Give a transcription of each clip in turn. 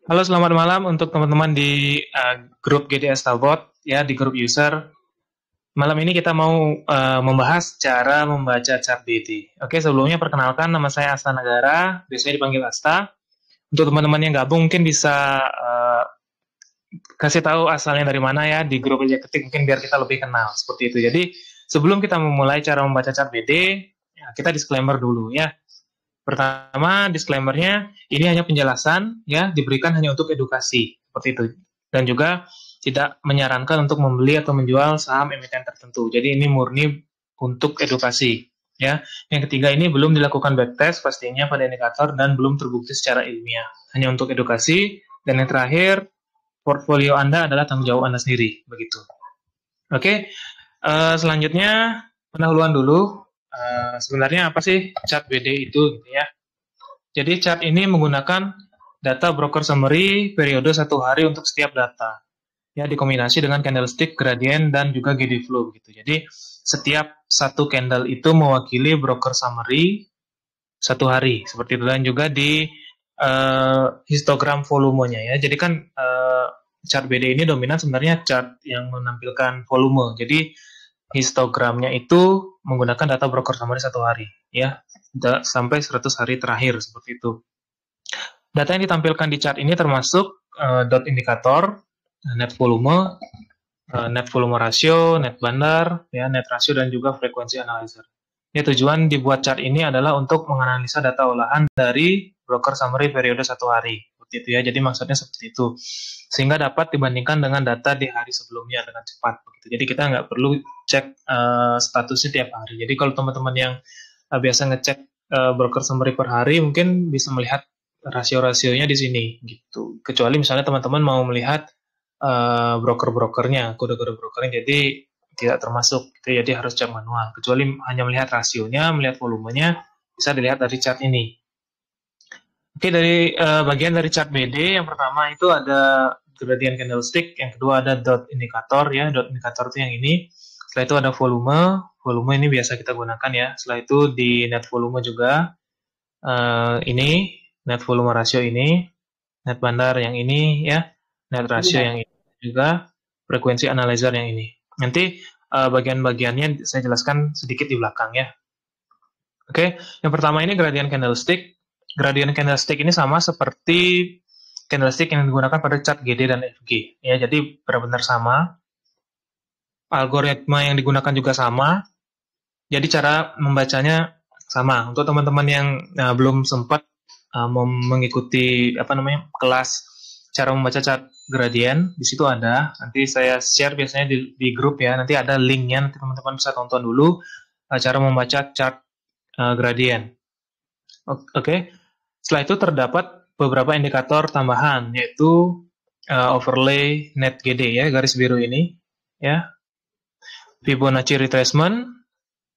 Halo, selamat malam untuk teman-teman di grup GDS Talbot, ya, di grup user. Malam ini kita mau membahas cara membaca chart BD. Oke, sebelumnya perkenalkan, nama saya Asta Negara, biasanya dipanggil Asta. Untuk teman-teman yang gabung mungkin bisa kasih tahu asalnya dari mana ya di grup aja ketik, mungkin biar kita lebih kenal seperti itu. Jadi sebelum kita memulai cara membaca chart BD, ya, kita disclaimer dulu ya. Pertama, disclaimer-nya ini hanya penjelasan ya, diberikan hanya untuk edukasi seperti itu. Dan juga tidak menyarankan untuk membeli atau menjual saham emiten tertentu. Jadi ini murni untuk edukasi ya. Yang ketiga, ini belum dilakukan backtest pastinya pada indikator dan belum terbukti secara ilmiah. Hanya untuk edukasi. Dan yang terakhir, portfolio Anda adalah tanggung jawab Anda sendiri, begitu. Oke, selanjutnya pendahuluan dulu. Sebenarnya apa sih chart BD itu gitu ya. Jadi chart ini menggunakan data broker summary periode satu hari untuk setiap data. Ya, dikombinasi dengan candlestick, gradient, dan juga GD flow gitu. Jadi setiap satu candle itu mewakili broker summary satu hari seperti itu, dan juga di histogram volumenya ya. Jadi kan chart BD ini dominan sebenarnya chart yang menampilkan volume. Jadi histogramnya itu menggunakan data broker summary satu hari ya, sampai 100 hari terakhir seperti itu. Data yang ditampilkan di chart ini termasuk dot indikator, net volume, net volume ratio, net bandar, ya, net ratio, dan juga frekuensi analyzer. Ya, tujuan dibuat chart ini adalah untuk menganalisa data olahan dari broker summary periode satu hari. Seperti itu ya, jadi maksudnya seperti itu. Sehingga dapat dibandingkan dengan data di hari sebelumnya dengan cepat. Begitu. Jadi kita nggak perlu cek statusnya tiap hari. Jadi kalau teman-teman yang biasa ngecek broker summary per hari, mungkin bisa melihat rasio-rasionya di sini. Gitu. Kecuali misalnya teman-teman mau melihat broker-brokernya, kode-kode brokernya, jadi tidak termasuk, gitu, jadi harus cek manual. Kecuali hanya melihat rasionya, melihat volumenya, bisa dilihat dari chart ini. Oke, dari bagian dari chart BD, yang pertama itu ada gradient candlestick, yang kedua ada dot indikator ya, dot indikator itu yang ini. Setelah itu ada volume, volume ini biasa kita gunakan ya. Setelah itu di net volume juga, ini net volume rasio ini, net bandar yang ini ya, net rasio yang ini juga, frekuensi analyzer yang ini. Nanti bagian-bagiannya saya jelaskan sedikit di belakang ya. Oke, yang pertama ini gradient candlestick. Gradient candlestick ini sama seperti candlestick yang digunakan pada chart GD dan FG. Ya, jadi benar-benar sama. Algoritma yang digunakan juga sama. Jadi cara membacanya sama. Untuk teman-teman yang belum sempat mengikuti kelas cara membaca chart gradient, di situ ada. Nanti saya share biasanya di grup ya. Nanti ada linknya, nanti teman-teman bisa tonton dulu cara membaca chart gradient. Oke. Setelah itu terdapat beberapa indikator tambahan, yaitu overlay net GD ya, garis biru ini ya. Fibonacci retracement,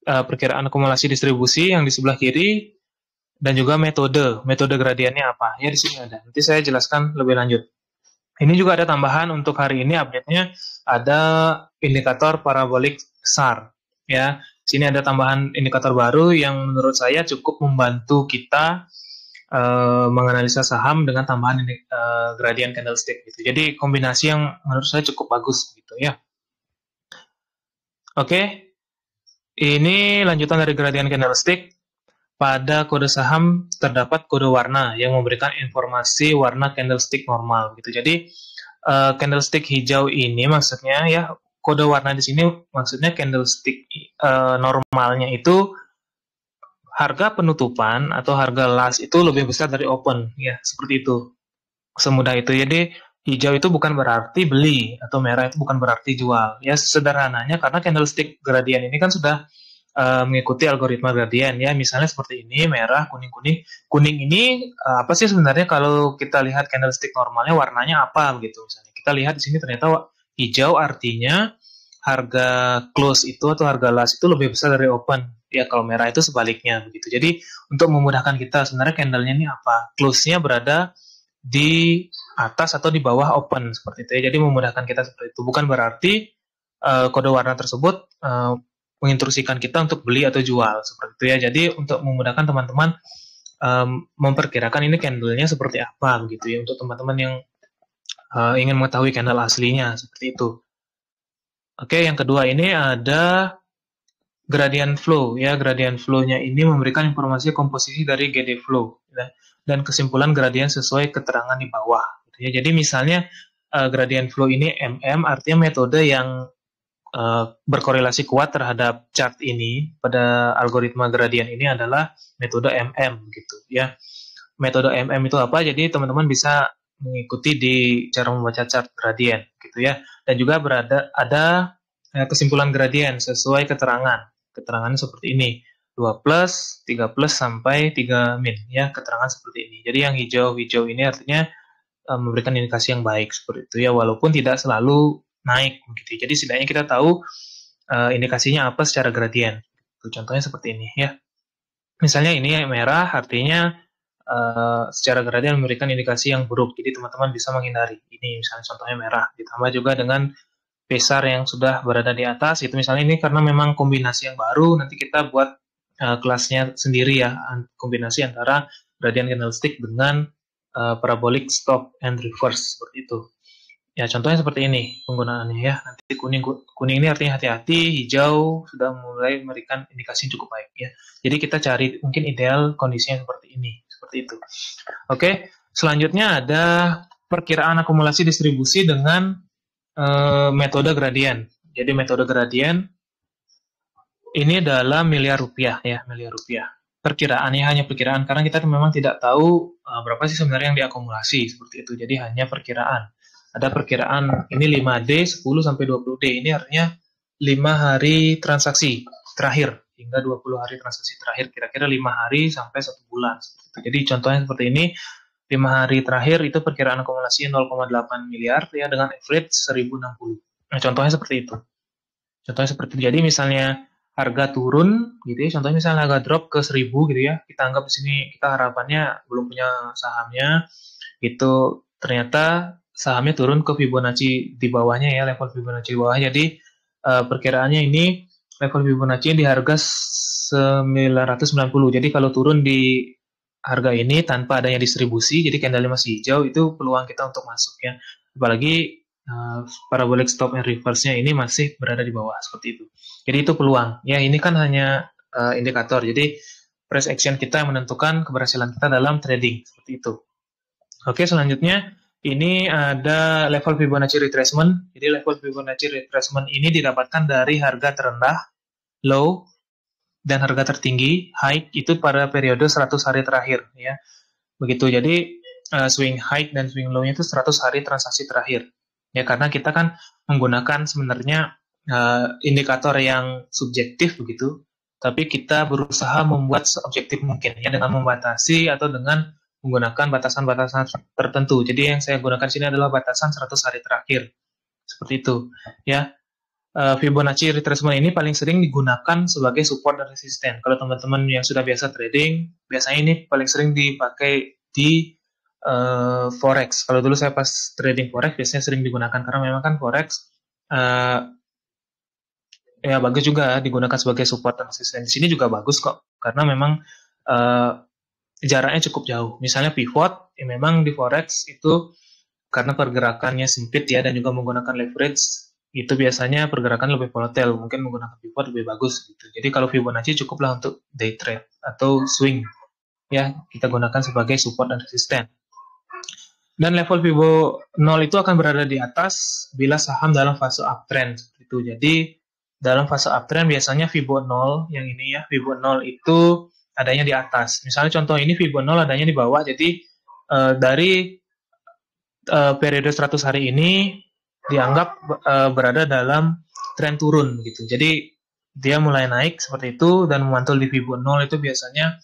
perkiraan akumulasi distribusi yang di sebelah kiri, dan juga metode gradiennya apa ya, di sini ada. Nanti saya jelaskan lebih lanjut. Ini juga ada tambahan untuk hari ini, update-nya ada indikator parabolic SAR ya. Sini ada tambahan indikator baru yang menurut saya cukup membantu kita menganalisa saham dengan tambahan gradient candlestick gitu. Jadi kombinasi yang menurut saya cukup bagus gitu ya. Oke. Ini lanjutan dari gradient candlestick. Pada kode saham terdapat kode warna yang memberikan informasi warna candlestick normal gitu. Jadi candlestick hijau ini maksudnya ya, kode warna di sini maksudnya candlestick normalnya itu harga penutupan atau harga last itu lebih besar dari open ya, seperti itu. Semudah itu. Jadi hijau itu bukan berarti beli, atau merah itu bukan berarti jual. Ya, sederhananya karena candlestick gradient ini kan sudah mengikuti algoritma gradient ya. Misalnya seperti ini, merah, kuning, kuning. Kuning ini apa sih sebenarnya kalau kita lihat candlestick normalnya warnanya apa gitu misalnya. Kita lihat di sini ternyata hijau artinya harga close itu atau harga last itu lebih besar dari open. Ya, kalau merah itu sebaliknya begitu. Jadi untuk memudahkan kita, sebenarnya candlenya ini apa? Close-nya berada di atas atau di bawah open seperti itu ya. Jadi memudahkan kita seperti itu. Bukan berarti kode warna tersebut menginstruksikan kita untuk beli atau jual seperti itu ya. Jadi untuk memudahkan teman-teman memperkirakan ini candle-nya seperti apa begitu ya, untuk teman-teman yang ingin mengetahui candle aslinya seperti itu. Oke, yang kedua ini ada gradient flow ya. Gradient flow-nya ini memberikan informasi komposisi dari GD flow ya, dan kesimpulan gradient sesuai keterangan di bawah gitu ya. Jadi misalnya gradient flow ini MM, artinya metode yang berkorelasi kuat terhadap chart ini pada algoritma gradient ini adalah metode MM gitu ya. Metode MM itu apa? Jadi teman-teman bisa mengikuti di cara membaca chart gradient gitu ya. Dan juga ada kesimpulan gradient sesuai keterangan. Keterangannya seperti ini. 2 plus, 3 plus sampai 3 min ya, keterangan seperti ini. Jadi yang hijau-hijau ini artinya memberikan indikasi yang baik seperti itu ya, walaupun tidak selalu naik begitu. Jadi setidaknya kita tahu indikasinya apa secara gradient. Contohnya seperti ini ya. Misalnya ini merah artinya secara gradien memberikan indikasi yang buruk, jadi teman-teman bisa menghindari. Ini misalnya contohnya merah, ditambah juga dengan besar yang sudah berada di atas, itu misalnya ini karena memang kombinasi yang baru, nanti kita buat kelasnya sendiri ya, kombinasi antara gradient candlestick dengan parabolic stop and reverse, seperti itu. Ya, contohnya seperti ini penggunaannya ya. Nanti kuning ini artinya hati-hati, hijau sudah mulai memberikan indikasi yang cukup baik ya. Jadi kita cari mungkin ideal kondisinya seperti ini, seperti itu. Oke, selanjutnya ada perkiraan akumulasi distribusi dengan metode gradient. Jadi metode gradient ini adalah miliar rupiah ya, miliar rupiah. Perkiraannya hanya perkiraan karena kita memang tidak tahu berapa sih sebenarnya yang diakumulasi seperti itu. Jadi hanya perkiraan. Ada perkiraan ini 5D, 10 sampai 20D. Ini artinya 5 hari transaksi terakhir hingga 20 hari transaksi terakhir, kira-kira 5 hari sampai 1 bulan. Jadi contohnya seperti ini, 5 hari terakhir itu perkiraan akumulasi 0,8 miliar ya, dengan average 1060. Nah, contohnya seperti itu. Contohnya seperti itu. Jadi misalnya harga turun gitu ya, contohnya misalnya harga drop ke 1000 gitu ya, kita anggap di sini kita harapannya belum punya sahamnya gitu, ternyata sahamnya turun ke Fibonacci di bawahnya ya, level Fibonacci di bawah. Jadi perkiraannya ini level Fibonacci di harga 990. Jadi kalau turun di harga ini tanpa adanya distribusi, jadi candle masih hijau, itu peluang kita untuk masuk ya. Apalagi parabolic stop and reverse-nya ini masih berada di bawah seperti itu. Jadi itu peluang. Ya, ini kan hanya indikator. Jadi price action kita yang menentukan keberhasilan kita dalam trading seperti itu. Oke, selanjutnya ini ada level Fibonacci retracement. Jadi level Fibonacci retracement ini didapatkan dari harga terendah, low, dan harga tertinggi, high, itu pada periode 100 hari terakhir ya. Begitu. Jadi swing high dan swing low-nya itu 100 hari transaksi terakhir. Ya, karena kita kan menggunakan sebenarnya indikator yang subjektif begitu, tapi kita berusaha membuat seobjektif mungkin ya, dengan membatasi atau dengan menggunakan batasan-batasan tertentu. Jadi yang saya gunakan sini adalah batasan 100 hari terakhir. Seperti itu ya. Fibonacci retracement ini paling sering digunakan sebagai support dan resisten. Kalau teman-teman yang sudah biasa trading, biasanya ini paling sering dipakai di forex. Kalau dulu saya pas trading forex biasanya sering digunakan karena memang kan forex ya bagus juga digunakan sebagai support dan resisten. Di sini juga bagus kok karena memang jaraknya cukup jauh. Misalnya pivot, ya memang di forex itu karena pergerakannya sempit ya dan juga menggunakan leverage, itu biasanya pergerakan lebih volatile, mungkin menggunakan pivot lebih bagus gitu. Jadi kalau Fibonacci cukuplah untuk day trade atau swing ya, kita gunakan sebagai support dan resisten. Dan level Fibo 0 itu akan berada di atas bila saham dalam fase uptrend itu. Jadi dalam fase uptrend biasanya Fibo 0 yang ini ya, Fibo 0 itu adanya di atas. Misalnya contoh ini Fibo 0 adanya di bawah. Jadi dari periode 100 hari ini dianggap berada dalam tren turun gitu. Jadi dia mulai naik seperti itu dan memantul di Fibo 0 itu biasanya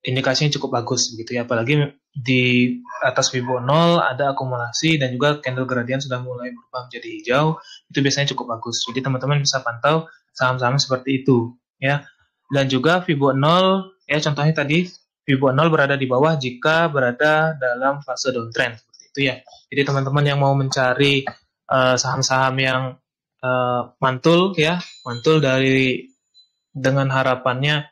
indikasinya cukup bagus begitu ya. Apalagi di atas Fibo 0 ada akumulasi dan juga candle gradient sudah mulai berubah menjadi hijau, itu biasanya cukup bagus. Jadi teman-teman bisa pantau saham-saham seperti itu ya. Dan juga Fibo 0 ya, contohnya tadi Fibo 0 berada di bawah jika berada dalam fase downtrend seperti itu ya. Jadi teman-teman yang mau mencari saham-saham yang mantul ya, mantul dari dengan harapannya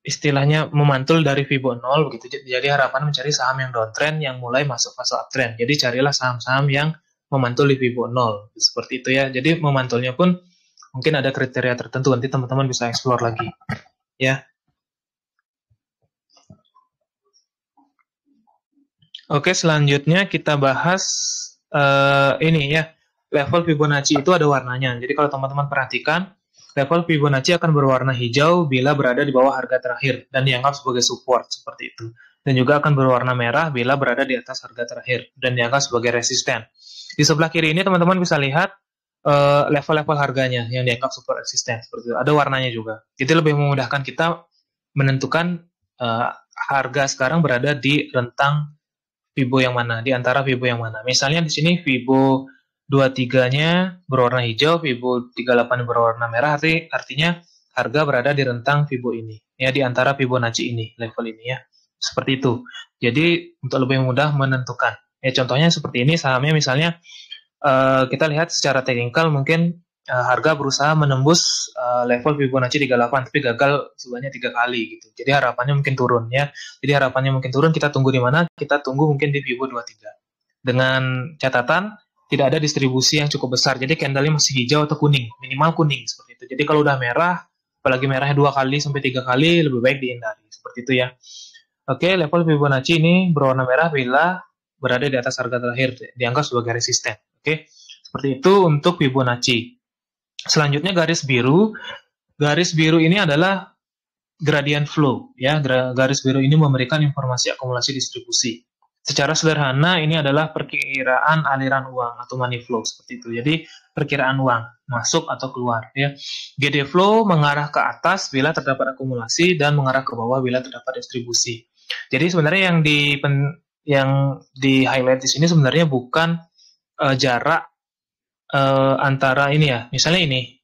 istilahnya memantul dari Fibo 0 begitu. Jadi harapan mencari saham yang downtrend yang mulai masuk fase uptrend. Jadi carilah saham-saham yang memantul di Fibo 0 seperti itu ya. Jadi memantulnya pun mungkin ada kriteria tertentu, nanti teman-teman bisa explore lagi ya. Oke, selanjutnya kita bahas ini ya, level Fibonacci itu ada warnanya. Jadi kalau teman-teman perhatikan, level Fibonacci akan berwarna hijau bila berada di bawah harga terakhir dan dianggap sebagai support seperti itu. Dan juga akan berwarna merah bila berada di atas harga terakhir dan dianggap sebagai resisten. Di sebelah kiri ini teman-teman bisa lihat level-level harganya yang dianggap support resisten seperti itu. Ada warnanya juga. Jadi lebih memudahkan kita menentukan harga sekarang berada di rentang Fibo yang mana, di antara Fibo yang mana. Misalnya di sini Fibo 23-nya berwarna hijau, Fibo 38 berwarna merah, artinya harga berada di rentang Fibo ini, ya di antara Fibonacci ini, level ini ya. Seperti itu. Jadi untuk lebih mudah menentukan. Ya contohnya seperti ini, sahamnya misalnya kita lihat secara teknikal mungkin harga berusaha menembus level Fibonacci 38 tapi gagal sebanyak 3 kali gitu. Jadi harapannya mungkin turun ya. Jadi harapannya mungkin turun, kita tunggu di mana? Kita tunggu mungkin di Fibo 23. Dengan catatan tidak ada distribusi yang cukup besar. Jadi candle-nya masih hijau atau kuning, minimal kuning seperti itu. Jadi kalau udah merah, apalagi merahnya 2 kali sampai 3 kali lebih baik dihindari seperti itu ya. Oke, level Fibonacci ini berwarna merah bila berada di atas harga terakhir, dianggap sebagai resisten. Oke, seperti itu untuk Fibonacci. Selanjutnya garis biru. Garis biru ini adalah gradient flow ya. Garis biru ini memberikan informasi akumulasi distribusi. Secara sederhana ini adalah perkiraan aliran uang atau money flow seperti itu. Jadi perkiraan uang masuk atau keluar ya. GD flow mengarah ke atas bila terdapat akumulasi dan mengarah ke bawah bila terdapat distribusi. Jadi sebenarnya yang di highlight di sini sebenarnya bukan jarak antara ini ya, misalnya ini,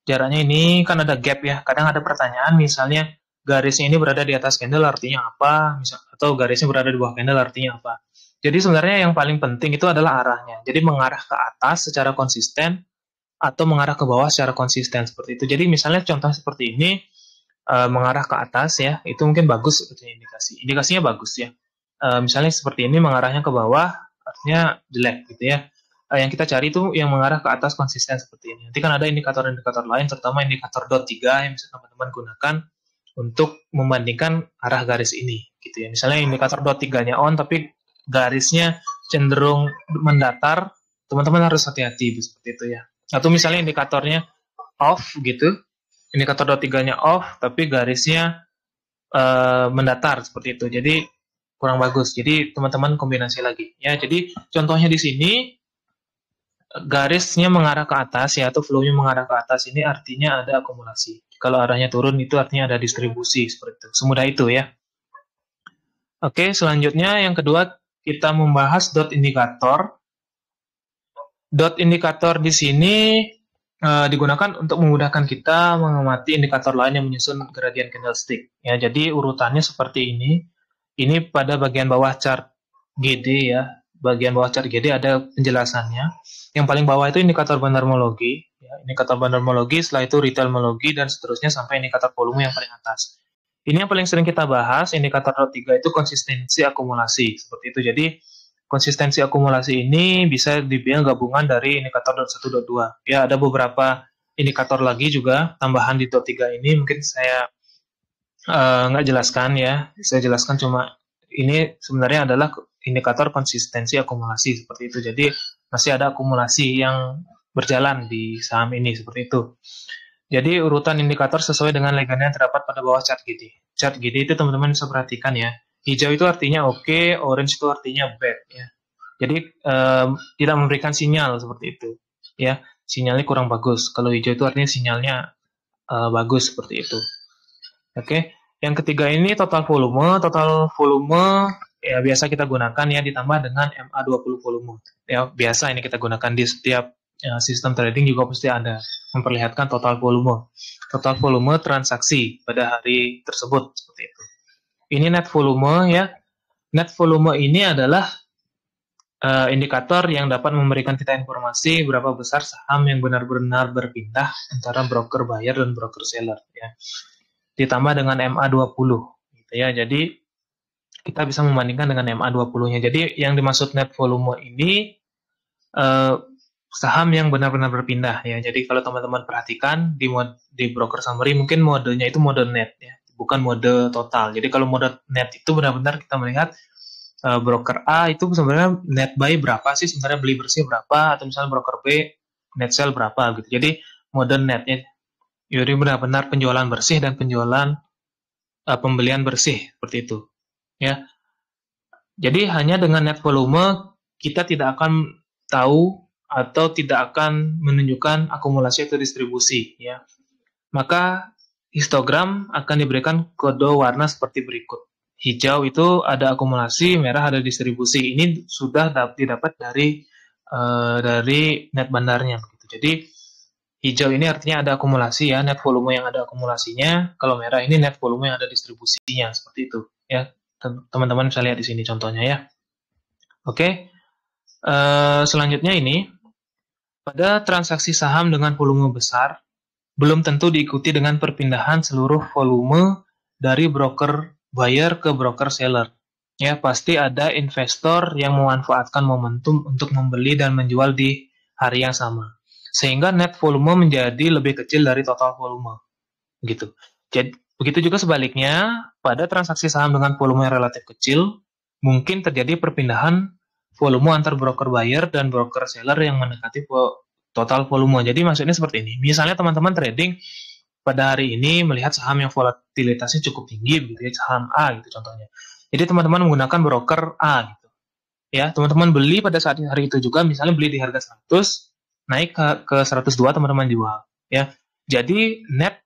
jaraknya ini kan ada gap ya, kadang ada pertanyaan misalnya garisnya ini berada di atas candle artinya apa, atau garisnya berada di bawah candle artinya apa. Jadi sebenarnya yang paling penting itu adalah arahnya, jadi mengarah ke atas secara konsisten atau mengarah ke bawah secara konsisten seperti itu. Jadi misalnya contoh seperti ini, mengarah ke atas ya, itu mungkin bagus sebetulnya indikasinya bagus ya. Misalnya seperti ini mengarahnya ke bawah, artinya jelek gitu ya. Yang kita cari itu yang mengarah ke atas konsisten seperti ini. Nanti kan ada indikator-indikator lain, terutama indikator dot 3 yang bisa teman-teman gunakan untuk membandingkan arah garis ini, gitu ya. Misalnya indikator dot 3-nya on, tapi garisnya cenderung mendatar, teman-teman harus hati-hati seperti itu ya. Atau misalnya indikatornya off gitu, indikator dot 3-nya off, tapi garisnya mendatar seperti itu. Jadi kurang bagus. Jadi teman-teman kombinasi lagi ya. Jadi contohnya di sini garisnya mengarah ke atas ya, atau flow-nya mengarah ke atas ini artinya ada akumulasi. Kalau arahnya turun itu artinya ada distribusi seperti itu. Semudah itu ya. Oke, selanjutnya yang kedua kita membahas dot indikator. Dot indikator di sini digunakan untuk memudahkan kita mengamati indikator lain yang menyusun gradient candlestick. Ya, jadi urutannya seperti ini. Ini pada bagian bawah chart GD ya. Bagian bawah chart GD ada penjelasannya. Yang paling bawah itu indikator bandarmologi, ya, indikator bandarmologi, setelah itu retailmologi, dan seterusnya sampai indikator volume yang paling atas. Ini yang paling sering kita bahas, indikator dot 3 itu konsistensi akumulasi, seperti itu. Jadi, konsistensi akumulasi ini bisa dibilang gabungan dari indikator dot 1, dot 2. Ya, ada beberapa indikator lagi juga, tambahan di dot 3 ini, mungkin saya nggak jelaskan ya, saya jelaskan cuma ini sebenarnya adalah indikator konsistensi akumulasi, seperti itu. Jadi, masih ada akumulasi yang berjalan di saham ini seperti itu. Jadi urutan indikator sesuai dengan legacy yang terdapat pada bawah chart GD. Chart GD itu teman-teman bisa perhatikan ya. Hijau itu artinya oke, orange itu artinya bad ya. Jadi tidak memberikan sinyal seperti itu ya. Sinyalnya kurang bagus. Kalau hijau itu artinya sinyalnya bagus seperti itu. Oke. Yang ketiga ini total volume. Total volume ya biasa kita gunakan ya, ditambah dengan MA20 volume. Ya biasa ini kita gunakan di setiap sistem trading juga pasti ada, memperlihatkan total volume. Total volume transaksi pada hari tersebut seperti itu. Ini net volume ya. Net volume ini adalah indikator yang dapat memberikan kita informasi berapa besar saham yang benar-benar berpindah antara broker buyer dan broker seller ya. ditambah dengan MA20 gitu ya. Jadi kita bisa membandingkan dengan MA20-nya. Jadi yang dimaksud net volume ini saham yang benar-benar berpindah ya. Jadi kalau teman-teman perhatikan di broker summary mungkin modenya itu mode net ya, bukan mode total. Jadi kalau mode net itu benar-benar kita melihat broker A itu sebenarnya net buy berapa sih, sebenarnya beli bersih berapa, atau misalnya broker B net sell berapa gitu. Jadi mode netnya jadi benar-benar penjualan bersih dan penjualan pembelian bersih seperti itu ya. Jadi hanya dengan net volume kita tidak akan tahu atau tidak akan menunjukkan akumulasi atau distribusi ya. Maka histogram akan diberikan kode warna seperti berikut. Hijau itu ada akumulasi, merah ada distribusi. Ini sudah didapat dari net bandarnya gitu. Jadi hijau ini artinya ada akumulasi ya, net volume yang ada akumulasinya. Kalau merah ini net volume yang ada distribusinya, seperti itu ya. Teman-teman bisa lihat di sini contohnya ya. Oke, selanjutnya ini, pada transaksi saham dengan volume besar, belum tentu diikuti dengan perpindahan seluruh volume dari broker buyer ke broker seller. Ya, pasti ada investor yang memanfaatkan momentum untuk membeli dan menjual di hari yang sama. Sehingga net volume menjadi lebih kecil dari total volume. Gitu. Jadi, begitu juga sebaliknya, pada transaksi saham dengan volume yang relatif kecil, mungkin terjadi perpindahan volume antar broker buyer dan broker seller yang mendekati total volume. Jadi maksudnya seperti ini. Misalnya teman-teman trading pada hari ini melihat saham yang volatilitasnya cukup tinggi, gitu ya, saham A gitu contohnya. Jadi teman-teman menggunakan broker A gitu. Ya, teman-teman beli pada saat hari itu juga, misalnya beli di harga 100, naik ke 102 teman-teman jual. Ya, jadi net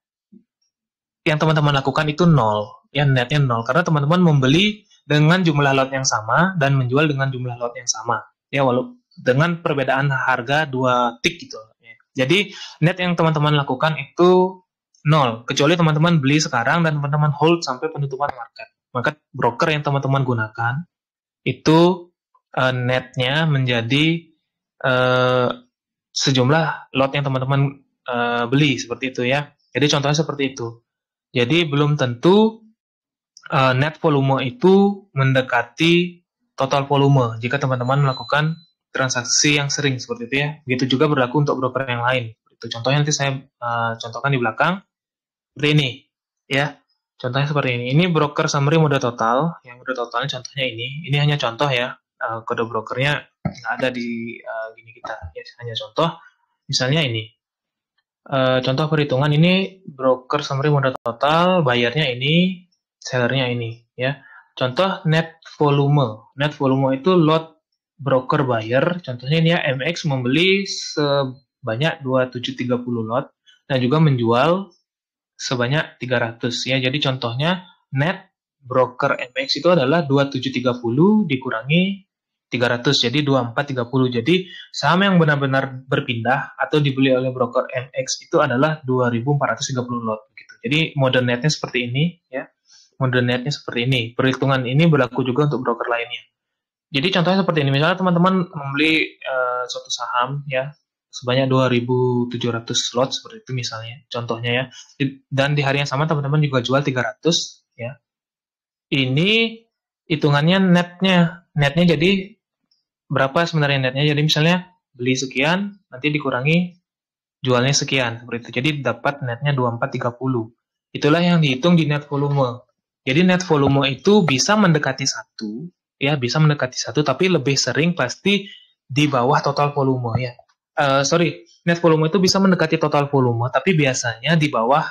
yang teman-teman lakukan itu nol, ya netnya nol, karena teman-teman membeli dengan jumlah lot yang sama dan menjual dengan jumlah lot yang sama, ya walau dengan perbedaan harga 2 tick gitu. Ya. Jadi net yang teman-teman lakukan itu nol, kecuali teman-teman beli sekarang dan teman-teman hold sampai penutupan market. Maka broker yang teman-teman gunakan itu netnya menjadi sejumlah lot yang teman-teman beli seperti itu ya. Jadi contohnya seperti itu. Jadi belum tentu net volume itu mendekati total volume jika teman-teman melakukan transaksi yang sering seperti itu ya. Begitu juga berlaku untuk broker yang lain. Itu contohnya nanti saya contohkan di belakang seperti ini ya. Contohnya seperti ini. Ini broker summary mode total. Yang mode totalnya contohnya ini. Ini hanya contoh ya. Kode brokernya nggak ada di gini kita. Ya, hanya contoh. Misalnya ini. Contoh perhitungan ini broker summary mode total, bayarnya ini, sellernya ini, ya. Contoh net volume. Net volume itu lot broker buyer. Contohnya ini ya, MX membeli sebanyak 2730 lot dan juga menjual sebanyak 300 ya. Jadi contohnya net broker MX itu adalah 2730 dikurangi 300, jadi 2430. Jadi saham yang benar-benar berpindah atau dibeli oleh broker MX itu adalah 2430 lot gitu. Jadi mode netnya seperti ini ya. Mode netnya seperti ini. Perhitungan ini berlaku juga untuk broker lainnya. Jadi contohnya seperti ini. Misalnya teman-teman membeli suatu saham ya sebanyak 2700 lot seperti itu misalnya. Contohnya ya. Dan di hari yang sama teman-teman juga jual 300 ya. Ini hitungannya netnya. Netnya jadi berapa sebenarnya netnya? Jadi misalnya beli sekian, nanti dikurangi jualnya sekian, seperti itu. Jadi dapat netnya 2430. Itulah yang dihitung di net volume. Jadi net volume itu bisa mendekati 1, ya bisa mendekati 1, tapi lebih sering pasti di bawah total volume ya. Net volume itu bisa mendekati total volume, tapi biasanya di bawah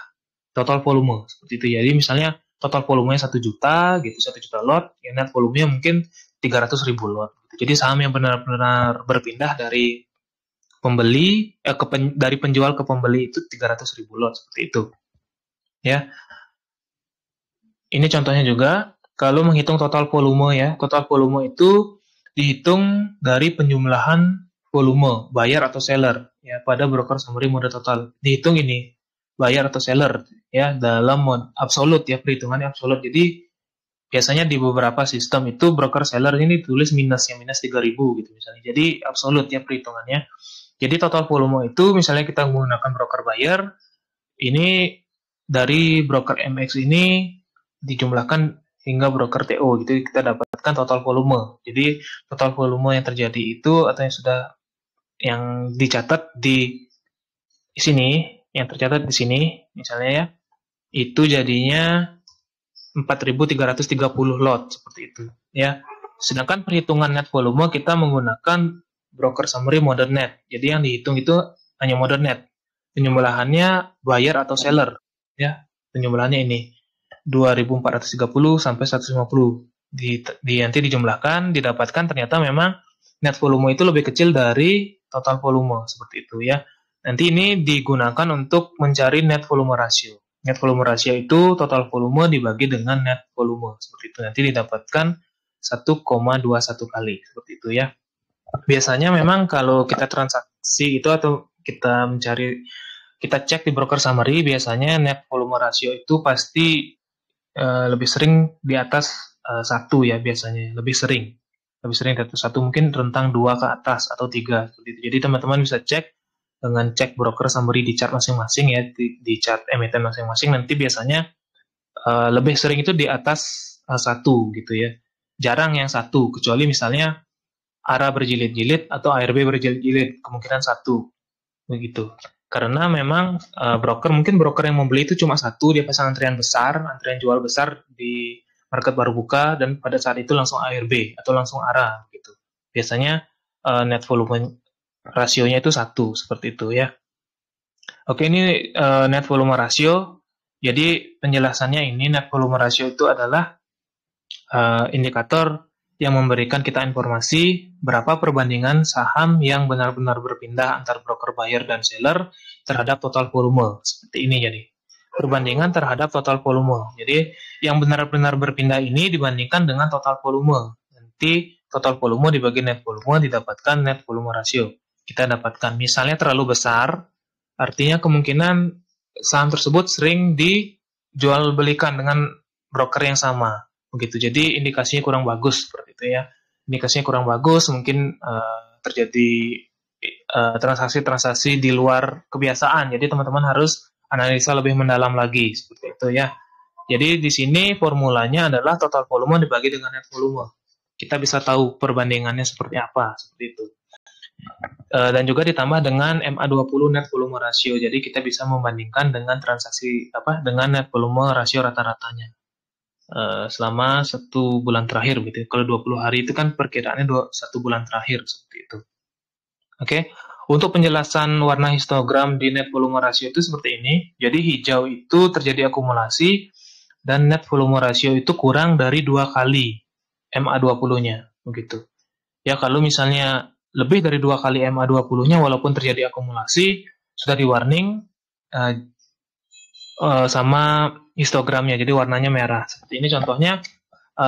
total volume, seperti itu. Jadi misalnya total volumenya 1 juta, gitu, 1 juta lot, ya net volumenya mungkin 300.000 lot. Jadi saham yang benar-benar berpindah dari dari penjual ke pembeli itu 300.000 lot seperti itu. Ya. Ini contohnya juga kalau menghitung total volume ya. Total volume itu dihitung dari penjumlahan volume buyer atau seller ya pada broker summary mode total. Dihitung ini buyer atau seller ya dalam mode absolut ya, perhitungannya absolut. Jadi biasanya di beberapa sistem itu broker seller ini ditulis minusnya minus 3.000 gitu misalnya. Jadi absolut ya perhitungannya. Jadi total volume itu misalnya kita menggunakan broker buyer, ini dari broker MX ini dijumlahkan hingga broker TO, gitu kita dapatkan total volume. Jadi total volume yang terjadi itu atau yang dicatat di sini, yang tercatat di sini misalnya ya, itu jadinya 4.330 lot seperti itu ya. Sedangkan perhitungan net volume kita menggunakan broker summary modern net. Jadi yang dihitung itu hanya modern net. Penjumlahannya buyer atau seller ya. Penjumlahannya ini 2.430 sampai 150. Nanti dijumlahkan, didapatkan ternyata memang net volume itu lebih kecil dari total volume seperti itu ya. Nanti ini digunakan untuk mencari net volume ratio. Net volume ratio itu total volume dibagi dengan net volume seperti itu. Nanti didapatkan 1,21 kali seperti itu ya. Biasanya memang kalau kita transaksi itu atau kita cek di broker summary, biasanya net volume ratio itu pasti lebih sering di atas 1 ya, biasanya lebih sering di atas 1, mungkin rentang 2 ke atas atau 3 seperti itu. Jadi teman-teman bisa cek dengan cek broker summary di chart masing-masing ya, di chart emiten masing-masing, nanti biasanya lebih sering itu di atas 1 gitu ya. Jarang yang 1, kecuali misalnya ARA berjilid-jilid atau ARB berjilid-jilid, kemungkinan 1 begitu. Karena memang mungkin broker yang membeli itu cuma 1, dia pasang antrian jual besar di market baru buka, dan pada saat itu langsung ARB atau langsung ARA gitu. Biasanya net volume rasionya itu 1 seperti itu ya. Oke, ini net volume rasio. Jadi penjelasannya ini, net volume rasio itu adalah indikator yang memberikan kita informasi berapa perbandingan saham yang benar-benar berpindah antar broker buyer dan seller terhadap total volume. Seperti ini jadi. Perbandingan terhadap total volume. Jadi yang benar-benar berpindah ini dibandingkan dengan total volume. Nanti total volume dibagi net volume, didapatkan net volume rasio. Kita dapatkan misalnya terlalu besar, artinya kemungkinan saham tersebut sering dijual belikan dengan broker yang sama. Begitu. Jadi indikasinya kurang bagus seperti itu ya. Indikasinya kurang bagus, mungkin terjadi transaksi-transaksi di luar kebiasaan. Jadi teman-teman harus analisa lebih mendalam lagi seperti itu ya. Jadi di sini formulanya adalah total volume dibagi dengan net volume. Kita bisa tahu perbandingannya seperti apa, seperti itu. Dan juga ditambah dengan MA20 net volume ratio. Jadi kita bisa membandingkan dengan dengan net volume rasio rata-ratanya selama 1 bulan terakhir gitu. Kalau 20 hari itu kan perkiraannya 1 bulan terakhir seperti itu. Oke. Untuk penjelasan warna histogram di net volume rasio itu seperti ini. Jadi hijau itu terjadi akumulasi dan net volume rasio itu kurang dari 2 kali MA20-nya begitu. Ya, kalau misalnya lebih dari 2 kali MA20-nya walaupun terjadi akumulasi, sudah di warning sama histogramnya, jadi warnanya merah. Seperti ini contohnya,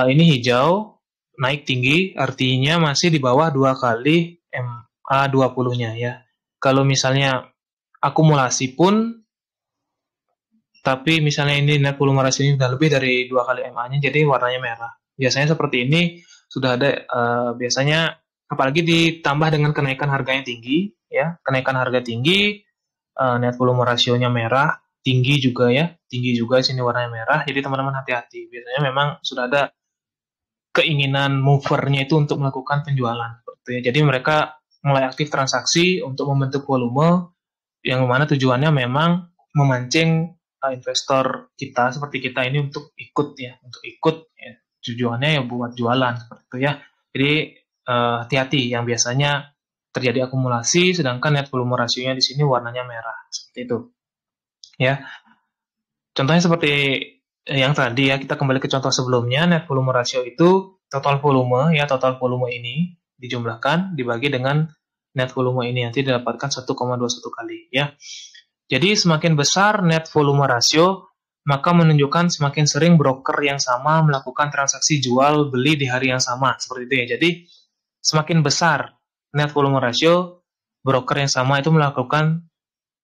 ini hijau, naik tinggi, artinya masih di bawah 2 kali MA20-nya ya. Kalau misalnya akumulasi pun, tapi misalnya ini net volume rasio ini sudah lebih dari 2 kali MA-nya, jadi warnanya merah. Biasanya seperti ini sudah ada, biasanya apalagi ditambah dengan kenaikan harga yang tinggi, ya, kenaikan harga tinggi, net volume rasionya merah, tinggi juga ya, tinggi juga sini warnanya merah, jadi teman-teman hati-hati. Biasanya memang sudah ada keinginan movernya itu untuk melakukan penjualan, gitu ya. Jadi mereka mulai aktif transaksi untuk membentuk volume, yang mana tujuannya memang memancing investor kita seperti kita ini untuk ikut ya, tujuannya ya buat jualan seperti itu ya. Jadi hati-hati yang biasanya terjadi akumulasi, sedangkan net volume rasionya di sini warnanya merah seperti itu. Ya, contohnya seperti yang tadi ya, kita kembali ke contoh sebelumnya. Net volume rasio itu total volume ya, total volume ini dijumlahkan dibagi dengan net volume ini, nanti didapatkan 1,21 kali ya. Jadi semakin besar net volume rasio, maka menunjukkan semakin sering broker yang sama melakukan transaksi jual beli di hari yang sama seperti itu ya. Jadi semakin besar net volume rasio, broker yang sama itu melakukan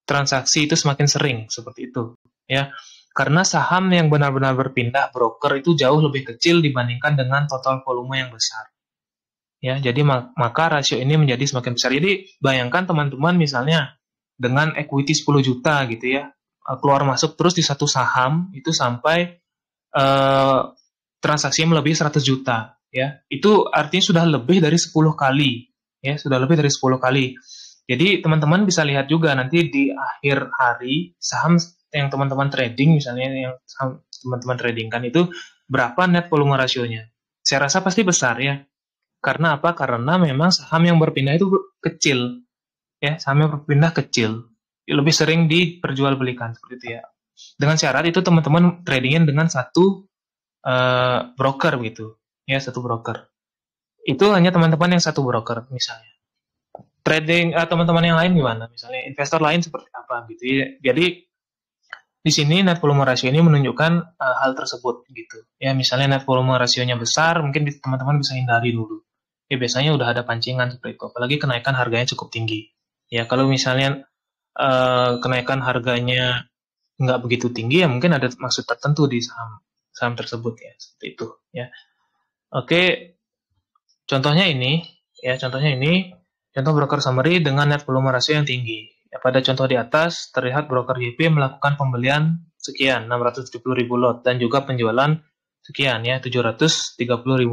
transaksi itu semakin sering seperti itu ya. Karena saham yang benar-benar berpindah broker itu jauh lebih kecil dibandingkan dengan total volume yang besar. Ya, jadi maka rasio ini menjadi semakin besar. Jadi bayangkan teman-teman misalnya dengan equity 10 juta gitu ya. keluar masuk terus di satu saham itu sampai transaksi melebihi 100 juta, ya. Itu artinya sudah lebih dari 10 kali, ya, sudah lebih dari 10 kali. Jadi teman-teman bisa lihat juga nanti di akhir hari saham yang teman-teman trading, misalnya yang teman-teman tradingkan itu berapa net volume rasionya. Saya rasa pasti besar, ya. Karena apa? Karena memang saham yang berpindah itu kecil, ya, saham yang berpindah kecil, lebih sering diperjualbelikan seperti itu, ya. Dengan syarat itu teman-teman tradingin dengan satu broker gitu, ya, satu broker. Itu hanya teman-teman yang satu broker misalnya. Trading teman-teman yang lain gimana? Misalnya investor lain seperti apa gitu, ya. Jadi di sini net volume rasio ini menunjukkan hal tersebut gitu. Ya, misalnya net volume rasionya besar, mungkin teman-teman bisa hindari dulu. Ya, biasanya udah ada pancingan seperti itu. Apalagi kenaikan harganya cukup tinggi. Ya, kalau misalnya kenaikan harganya nggak begitu tinggi, ya mungkin ada maksud tertentu di saham tersebut, ya, seperti itu, ya. Oke, contohnya ini, ya, contoh broker summary dengan net volume rasio yang tinggi. Ya, pada contoh di atas terlihat broker YP melakukan pembelian sekian 670.000 lot dan juga penjualan sekian, ya, 730.000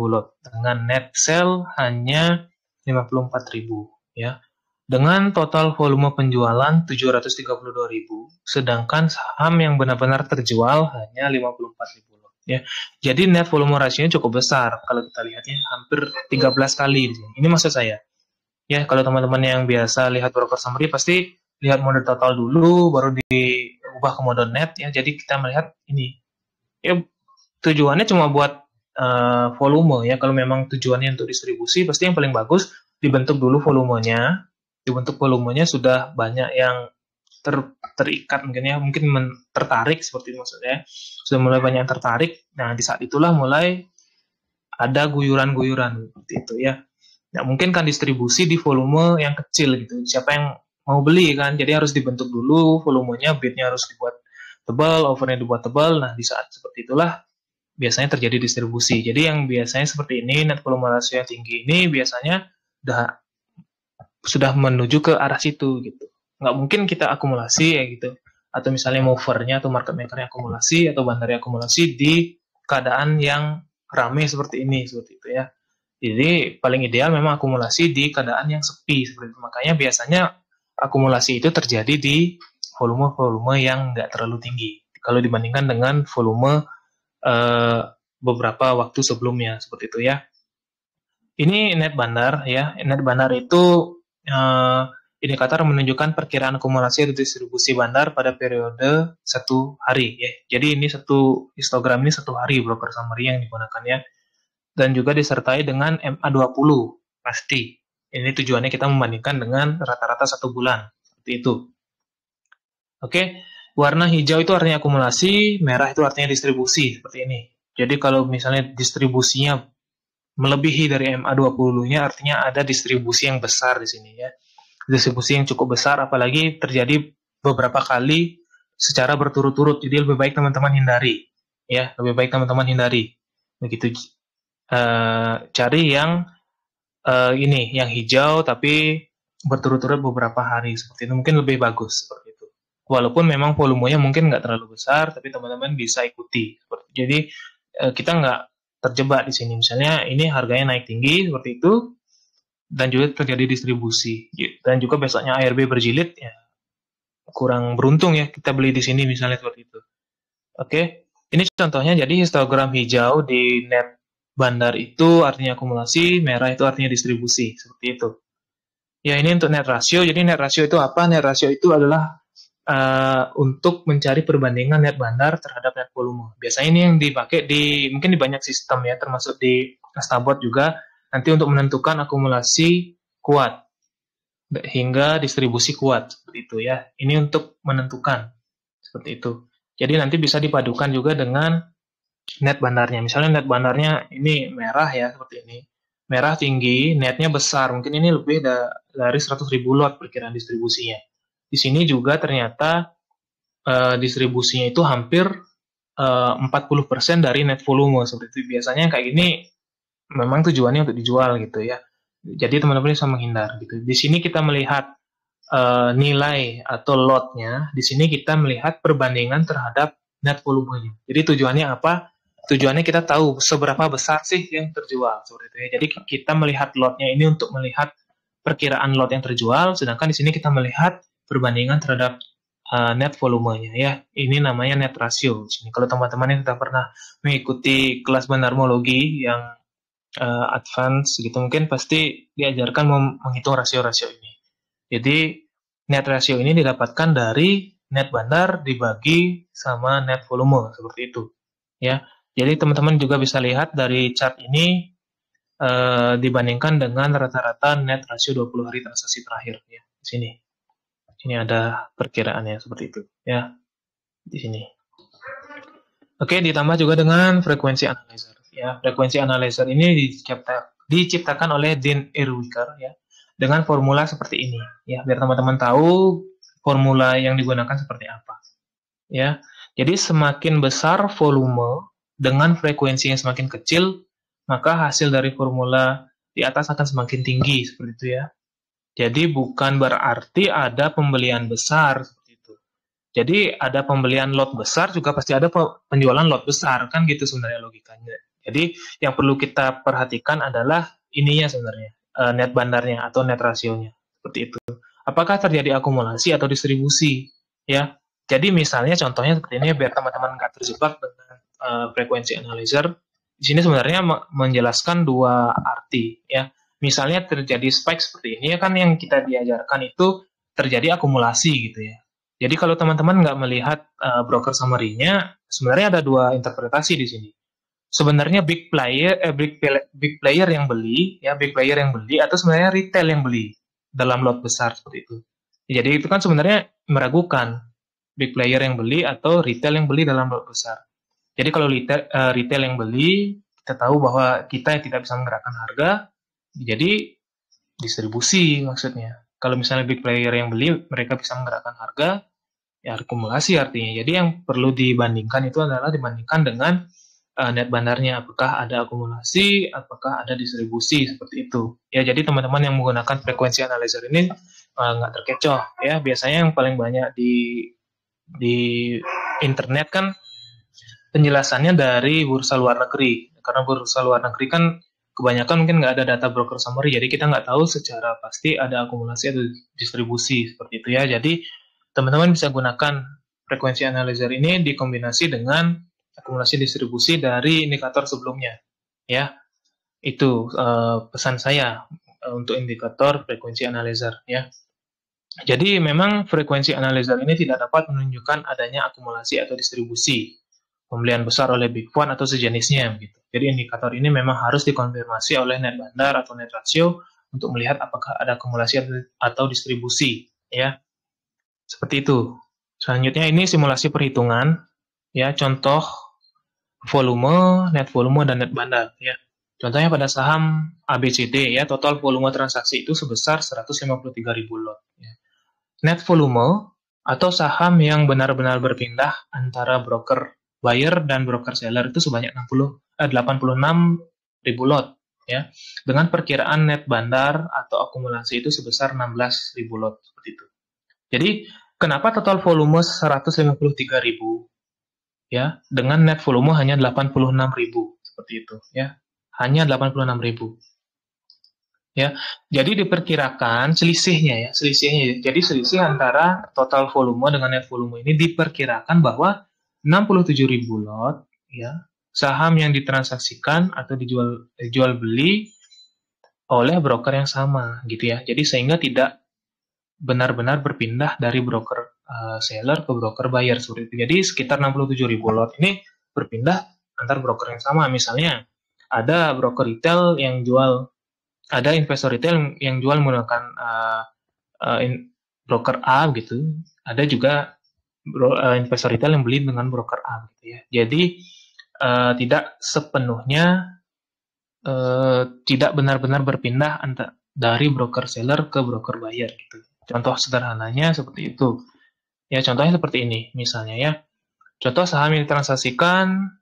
lot dengan net sell hanya 54.000, ya. Dengan total volume penjualan 732.000, sedangkan saham yang benar-benar terjual hanya 54.000 lot, ya. Jadi net volume rasionya cukup besar kalau kita lihatnya hampir 13 kali di sini. Ini maksud saya. Ya, kalau teman-teman yang biasa lihat broker summary pasti lihat mode total dulu baru diubah ke mode net, ya. Jadi kita melihat ini. Ya, tujuannya cuma buat volume, ya. Kalau memang tujuannya untuk distribusi pasti yang paling bagus dibentuk dulu volumenya. Dibentuk volumenya sudah banyak yang terikat mungkin, ya, mungkin tertarik seperti itu maksudnya. Sudah mulai banyak yang tertarik. Nah, di saat itulah mulai ada guyuran-guyuran seperti itu, ya. Nah, mungkin kan distribusi di volume yang kecil gitu. Siapa yang mau beli kan? Jadi harus dibentuk dulu volumenya, bidnya harus dibuat tebal, offernya dibuat tebal. Nah, di saat seperti itulah biasanya terjadi distribusi. Jadi yang biasanya seperti ini, net volume rasio yang tinggi ini biasanya sudah menuju ke arah situ gitu. Nggak mungkin kita akumulasi, ya, gitu. Atau misalnya movernya atau market makernya akumulasi atau bandarnya akumulasi di keadaan yang ramai seperti ini, seperti itu, ya. Jadi paling ideal memang akumulasi di keadaan yang sepi seperti itu. Makanya biasanya akumulasi itu terjadi di volume-volume yang nggak terlalu tinggi kalau dibandingkan dengan volume beberapa waktu sebelumnya seperti itu, ya. Ini net bandar, ya. Net bandar itu indikator menunjukkan perkiraan akumulasi atau distribusi bandar pada periode 1 hari, ya. Jadi ini histogram ini 1 hari broker summary yang digunakan, ya. Dan juga disertai dengan MA20 pasti. Ini tujuannya kita membandingkan dengan rata-rata 1 bulan seperti itu. Oke, warna hijau itu artinya akumulasi, merah itu artinya distribusi seperti ini. Jadi kalau misalnya distribusinya melebihi dari MA20-nya, artinya ada distribusi yang besar di sini, ya. Distribusi yang cukup besar, apalagi terjadi beberapa kali secara berturut-turut. Jadi lebih baik teman-teman hindari, ya. Lebih baik teman-teman hindari. Begitu. Cari yang ini, yang hijau tapi berturut-turut beberapa hari seperti itu, mungkin lebih bagus seperti itu. Walaupun memang volumenya mungkin nggak terlalu besar, tapi teman-teman bisa ikuti. Jadi kita nggak terjebak di sini. Misalnya ini harganya naik tinggi seperti itu, dan juga terjadi distribusi. Dan juga besoknya ARB berjilid, ya kurang beruntung, ya, kita beli di sini misalnya seperti itu. Oke, ini contohnya. Jadi histogram hijau di net bandar itu artinya akumulasi, merah itu artinya distribusi, seperti itu. Ya, ini untuk net rasio. Jadi net rasio itu apa? Net rasio itu adalah untuk mencari perbandingan net bandar terhadap net volume. Biasanya ini yang dipakai mungkin di banyak sistem, ya, termasuk di Astabot juga, nanti untuk menentukan akumulasi kuat hingga distribusi kuat, seperti itu, ya. Ini untuk menentukan seperti itu. Jadi nanti bisa dipadukan juga dengan net bandarnya. Misalnya net bandarnya ini merah, ya, seperti ini. Merah tinggi, netnya besar. Mungkin ini lebih dari 100.000 lot perkiraan distribusinya. Di sini juga ternyata distribusinya itu hampir 40% dari net volume seperti itu. Biasanya kayak gini memang tujuannya untuk dijual gitu, ya. Jadi teman-teman bisa menghindar gitu. Di sini kita melihat nilai atau lotnya, di sini kita melihat perbandingan terhadap net volumenya. Jadi tujuannya apa? Tujuannya kita tahu seberapa besar sih yang terjual seperti itu ya. Jadi kita melihat lotnya ini untuk melihat perkiraan lot yang terjual, sedangkan di sini kita melihat perbandingan terhadap net volumenya ya. Ini namanya net ratio. Di sini kalau teman-teman yang sudah pernah mengikuti kelas bandarmologi yang advance gitu, mungkin pasti diajarkan menghitung rasio-rasio ini. Jadi net ratio ini didapatkan dari net bandar dibagi sama net volume seperti itu ya. Jadi teman-teman juga bisa lihat dari chart ini dibandingkan dengan rata-rata net rasio 20 hari transaksi terakhir ya. Di sini. Ini ada perkiraannya seperti itu ya. Di sini. Oke, ditambah juga dengan frekuensi analyzer ya. Frekuensi analyzer ini diciptakan oleh Dean Ehrwicher ya, dengan formula seperti ini ya, biar teman-teman tahu formula yang digunakan seperti apa ya. Jadi semakin besar volume dengan frekuensi yang semakin kecil, maka hasil dari formula di atas akan semakin tinggi seperti itu ya. Jadi bukan berarti ada pembelian besar seperti itu. Jadi ada pembelian lot besar juga pasti ada penjualan lot besar, kan gitu sebenarnya logikanya. Jadi yang perlu kita perhatikan adalah ininya sebenarnya, net bandarnya atau net rasionya seperti itu. Apakah terjadi akumulasi atau distribusi ya? Jadi misalnya contohnya seperti ini biar teman-teman nggak terjebak dengan frekuensi analyzer. Di sini sebenarnya menjelaskan dua arti ya. Misalnya terjadi spike seperti ini ya, kan yang kita diajarkan itu terjadi akumulasi gitu ya. Jadi kalau teman-teman nggak melihat broker summary-nya, sebenarnya ada dua interpretasi di sini. Sebenarnya big player yang beli ya, big player yang beli atau sebenarnya retail yang beli dalam lot besar seperti itu. Jadi itu kan sebenarnya meragukan big player yang beli atau retail yang beli dalam lot besar. Jadi kalau retail yang beli, kita tahu bahwa kita tidak bisa menggerakkan harga, jadi distribusi maksudnya. Kalau misalnya big player yang beli, mereka bisa menggerakkan harga, ya akumulasi artinya. Jadi yang perlu dibandingkan itu adalah dibandingkan dengan net bandarnya, apakah ada akumulasi, apakah ada distribusi seperti itu. Ya, jadi teman-teman yang menggunakan frekuensi analyzer ini nggak terkecoh ya. Biasanya yang paling banyak di internet kan penjelasannya dari bursa luar negeri. Karena bursa luar negeri kan kebanyakan mungkin nggak ada data broker summary, jadi kita nggak tahu secara pasti ada akumulasi atau distribusi seperti itu ya. Jadi teman-teman bisa gunakan frekuensi analyzer ini dikombinasi dengan akumulasi distribusi dari indikator sebelumnya ya. Itu pesan saya untuk indikator frekuensi analyzer ya. Jadi memang frekuensi analyzer ini tidak dapat menunjukkan adanya akumulasi atau distribusi, pembelian besar oleh big fund atau sejenisnya gitu. Jadi indikator ini memang harus dikonfirmasi oleh net bandar atau net ratio untuk melihat apakah ada akumulasi atau distribusi ya. Seperti itu. Selanjutnya ini simulasi perhitungan ya, contoh volume, net volume dan net bandar ya. Contohnya pada saham ABCD ya, total volume transaksi itu sebesar 153.000 lot ya. Net volume atau saham yang benar-benar berpindah antara broker buyer dan broker seller itu sebanyak 86.000 lot ya, dengan perkiraan net bandar atau akumulasi itu sebesar 16.000 lot seperti itu. Jadi kenapa total volume 153.000 ya, dengan net volume hanya 86.000 seperti itu ya, hanya 86.000 ya. Jadi diperkirakan selisihnya ya, jadi selisih antara total volume dengan net volume ini diperkirakan bahwa 67.000 lot ya, saham yang ditransaksikan atau dijual beli oleh broker yang sama gitu ya. Jadi sehingga tidak benar-benar berpindah dari broker seller ke broker buyer seperti itu. Jadi sekitar 67.000 lot ini berpindah antar broker yang sama. Misalnya ada broker retail yang jual, ada investor retail yang jual menggunakan broker A gitu. Ada juga investor retail yang beli dengan broker A gitu ya. Jadi tidak sepenuhnya tidak benar-benar berpindah dari broker seller ke broker buyer gitu. Contoh sederhananya seperti itu. Ya, contohnya seperti ini misalnya ya. Contoh saham yang ditransaksikan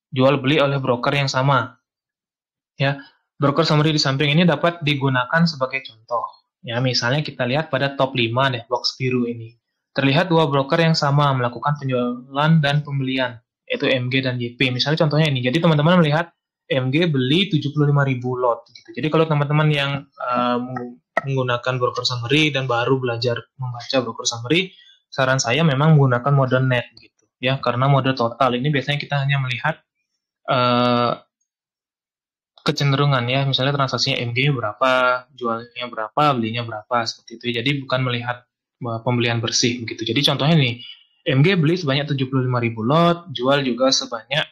jual beli oleh broker yang sama. Ya, broker summary di samping ini dapat digunakan sebagai contoh Ya, misalnya kita lihat pada top 5 deh, box biru ini. Terlihat dua broker yang sama melakukan penjualan dan pembelian, yaitu MG dan YP. Misalnya contohnya ini. Jadi teman-teman melihat MG beli 75.000 lot gitu. Jadi kalau teman-teman yang menggunakan broker summary dan baru belajar membaca broker summary, saran saya memang menggunakan mode net gitu ya, karena mode total ini biasanya kita hanya melihat kecenderungan ya, misalnya transaksinya MG berapa, jualnya berapa, belinya berapa, seperti itu. Jadi bukan melihat pembelian bersih begitu. Jadi contohnya nih, MG beli sebanyak 75.000 lot, jual juga sebanyak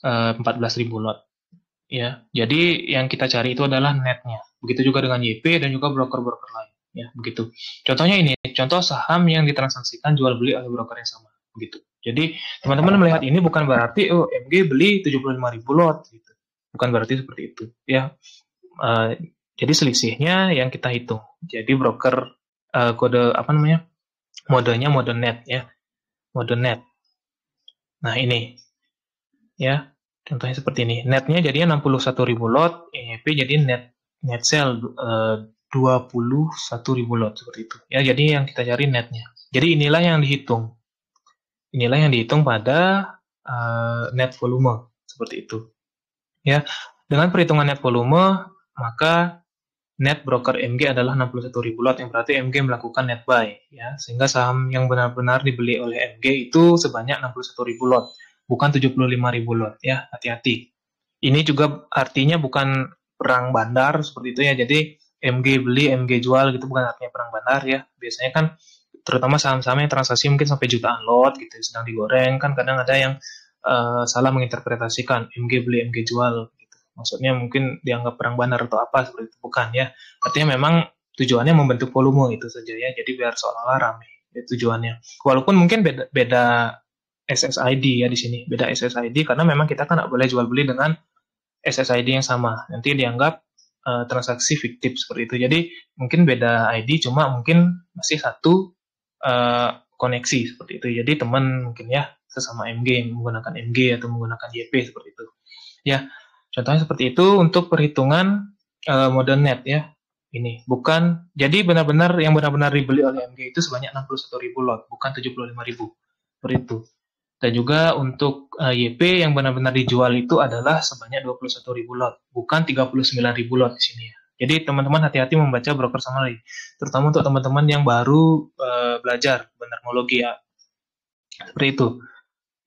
14.000 lot. Ya, jadi yang kita cari itu adalah netnya. Begitu juga dengan YP dan juga broker-broker lain. Ya, begitu. Contohnya ini, contoh saham yang ditransaksikan jual beli oleh broker yang sama. Begitu. Jadi teman-teman melihat ini bukan berarti MG beli 75.000 lot. Gitu. Bukan berarti seperti itu. Ya, jadi selisihnya yang kita hitung. Jadi broker kode apa namanya? Modenya mode net ya. Mode net. Nah, ini ya. Contohnya seperti ini. Netnya jadinya 61.000 lot, EEP jadi net sell 21.000 lot seperti itu. Ya, jadi yang kita cari netnya. Jadi inilah yang dihitung. Inilah yang dihitung pada net volume seperti itu. Ya, dengan perhitungan net volume, maka net broker MG adalah 61.000 lot, yang berarti MG melakukan net buy, ya, sehingga saham yang benar-benar dibeli oleh MG itu sebanyak 61.000 lot, bukan 75.000 lot, ya, hati-hati. Ini juga artinya bukan perang bandar seperti itu ya, jadi MG beli, MG jual gitu bukan artinya perang bandar ya. Biasanya kan terutama saham-saham yang transaksi mungkin sampai jutaan lot gitu sedang digoreng, kan kadang ada yang salah menginterpretasikan MG beli, MG jual gitu. Maksudnya mungkin dianggap perang bandar atau apa seperti itu, bukan ya. Artinya memang tujuannya membentuk volume itu saja ya, jadi biar seolah-olah ramai ya, tujuannya. Walaupun mungkin beda SSID ya di sini, beda SSID karena memang kita kan nggak boleh jual beli dengan SSID yang sama, nanti dianggap transaksi fiktif seperti itu. Jadi mungkin beda ID, cuma mungkin masih satu koneksi seperti itu. Jadi teman mungkin ya sesama MG menggunakan MG atau menggunakan YP seperti itu. Ya, contohnya seperti itu untuk perhitungan mode net ya. Ini bukan, jadi benar-benar yang benar-benar dibeli oleh MG itu sebanyak 61.000 lot, bukan 75.000. Seperti itu. Dan juga untuk YP yang benar-benar dijual itu adalah sebanyak 21.000 lot, bukan 39.000 lot di sini ya. Jadi teman-teman hati-hati membaca broker summary, terutama untuk teman-teman yang baru belajar benermologi ya. Seperti itu.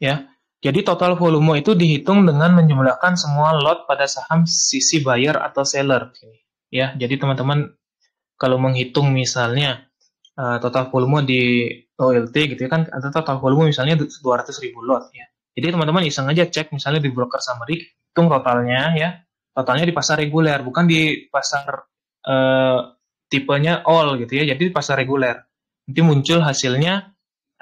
Ya. Jadi total volume itu dihitung dengan menjumlahkan semua lot pada saham sisi buyer atau seller. Ya, jadi teman-teman kalau menghitung misalnya total volume di OLT gitu ya kan, ada total volume misalnya 200.000 lot ya. Jadi teman-teman iseng aja cek misalnya di broker summary, hitung totalnya ya. Totalnya di pasar reguler, bukan di pasar tipenya all gitu ya. Jadi di pasar reguler. Nanti muncul hasilnya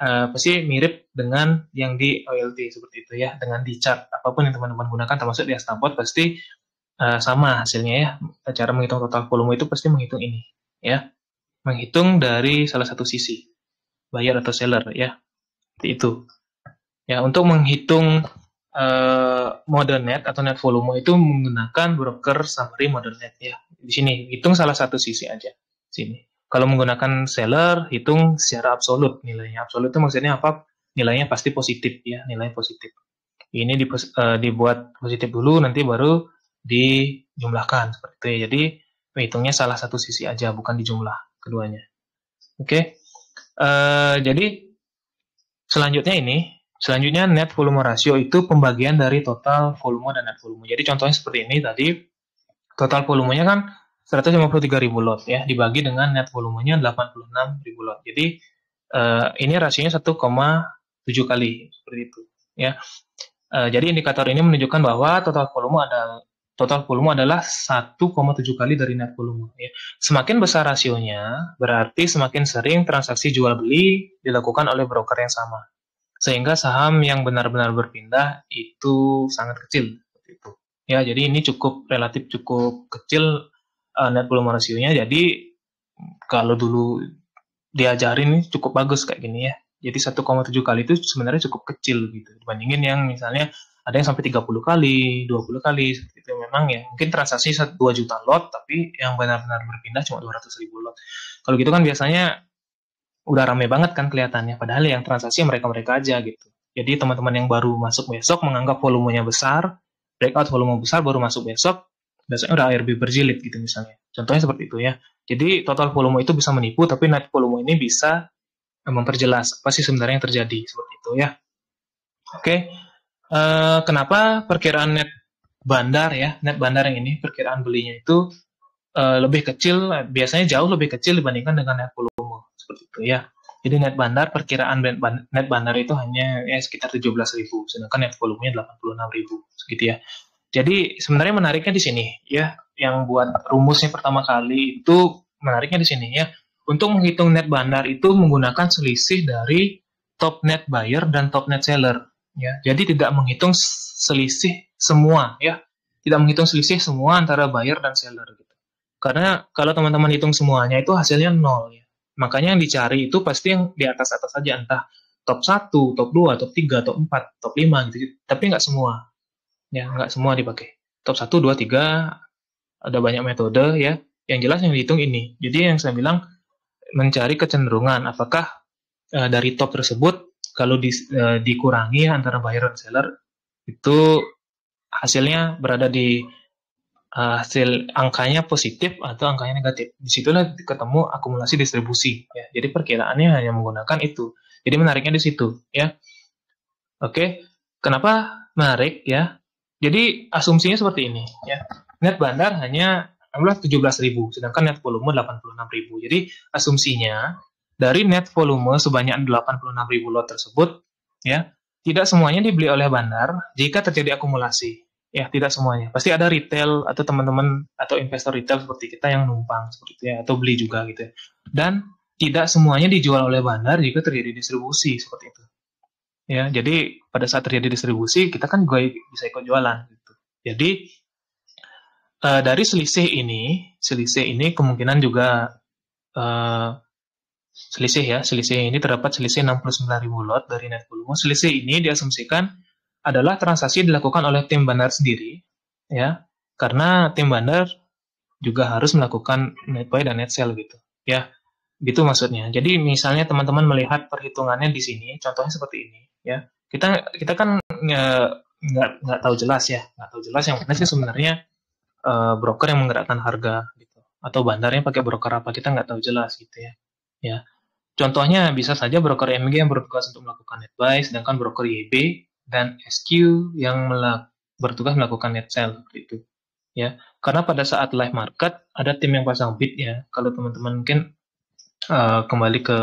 pasti mirip dengan yang di OLT seperti itu ya, dengan di chart apapun yang teman-teman gunakan termasuk di Astapot pasti sama hasilnya ya. Cara menghitung total volume itu pasti menghitung ini ya. Menghitung dari salah satu sisi, buyer atau seller ya, seperti itu. Ya, untuk menghitung mode net atau net volume itu menggunakan broker summary mode net ya. Di sini hitung salah satu sisi aja. Sini. Kalau menggunakan seller, hitung secara absolut nilainya. Absolut itu maksudnya apa? Nilainya pasti positif ya, nilai positif. Ini dibuat positif dulu, nanti baru dijumlahkan seperti itu ya. Jadi menghitungnya salah satu sisi aja, bukan dijumlah keduanya. Oke. Jadi selanjutnya net volume rasio itu pembagian dari total volume dan net volume. Jadi contohnya seperti ini tadi, total volumenya kan 153.000 lot ya, dibagi dengan net volumenya 86.000 lot. Jadi ini rasionya 1,7 kali seperti itu ya. Jadi indikator ini menunjukkan bahwa total volume adalah 1,7 kali dari net volume. Ya. Semakin besar rasionya, berarti semakin sering transaksi jual beli dilakukan oleh broker yang sama. Sehingga saham yang benar-benar berpindah itu sangat kecil. Itu. Ya, jadi ini relatif cukup kecil net volume rasionya. Jadi kalau dulu diajarin ini cukup bagus kayak gini ya. Jadi 1,7 kali itu sebenarnya cukup kecil gitu. Dibandingin yang misalnya Ada yang sampai 30 kali, 20 kali, seperti itu. Memang ya, mungkin transaksi 2 juta lot, tapi yang benar-benar berpindah cuma 200.000 lot. Kalau gitu kan biasanya udah rame banget kan kelihatannya, padahal yang transaksi mereka-mereka aja gitu. Jadi teman-teman yang baru masuk besok menganggap volumenya besar, breakout volume besar baru masuk besok, biasanya udah ARB berjilid gitu misalnya. Contohnya seperti itu ya. Jadi total volume itu bisa menipu, tapi net volume ini bisa memperjelas apa sih sebenarnya yang terjadi, seperti itu ya. Oke, kenapa perkiraan net bandar ya, net bandar yang ini perkiraan belinya itu lebih kecil, biasanya jauh lebih kecil dibandingkan dengan net volume, seperti itu ya. Jadi net bandar, perkiraan net bandar itu hanya ya sekitar 17.000, sedangkan net volumenya 86.000, segitu ya. Jadi sebenarnya menariknya di sini ya, yang buat rumusnya pertama kali itu menariknya di sini ya. Untuk menghitung net bandar itu menggunakan selisih dari top net buyer dan top net seller ya. Jadi tidak menghitung selisih semua ya. Tidak menghitung selisih semua antara buyer dan seller gitu. Karena kalau teman-teman hitung semuanya itu hasilnya 0 ya. Makanya yang dicari itu pasti yang di atas-atas saja, entah top 1, top 2, top 3, top 4, top 5 gitu. Tapi nggak semua. Ya, nggak semua dipakai. Top 1, 2, 3, ada banyak metode ya. Yang jelas yang dihitung ini. Jadi yang saya bilang mencari kecenderungan apakah dari top tersebut kalau dikurangi antara buyer dan seller itu hasilnya berada di hasil angkanya positif atau angkanya negatif. Disitulah ketemu akumulasi distribusi. Ya. Jadi perkiraannya hanya menggunakan itu. Jadi menariknya di situ. Ya. Oke, kenapa menarik ya? Jadi asumsinya seperti ini. Ya. Net bandar hanya 17.000, sedangkan net volume 86.000. Jadi asumsinya dari net volume sebanyak 86.000 lot tersebut, ya, tidak semuanya dibeli oleh bandar jika terjadi akumulasi. Ya, tidak semuanya. Pasti ada retail atau teman-teman atau investor retail seperti kita yang numpang seperti itu ya, atau beli juga gitu ya. Dan tidak semuanya dijual oleh bandar jika terjadi distribusi seperti itu. Ya, jadi pada saat terjadi distribusi kita kan juga bisa ikut jualan gitu. Jadi dari selisih ini kemungkinan juga selisih ini terdapat selisih 69.000 lot dari net volume. Selisih ini diasumsikan adalah transaksi dilakukan oleh tim bandar sendiri, ya, karena tim bandar juga harus melakukan net buy dan net sell gitu, ya, gitu maksudnya. Jadi misalnya teman-teman melihat perhitungannya di sini, contohnya seperti ini, ya, kita kan nggak tahu jelas ya, nggak tahu jelas yang mana sih sebenarnya broker yang menggerakkan harga gitu, atau bandarnya pakai broker apa kita nggak tahu jelas gitu ya, ya. Contohnya bisa saja broker MG yang bertugas untuk melakukan net buy, sedangkan broker YB dan SQ yang bertugas melakukan net sell seperti itu ya. Karena pada saat live market ada tim yang pasang bid ya. Kalau teman-teman mungkin kembali ke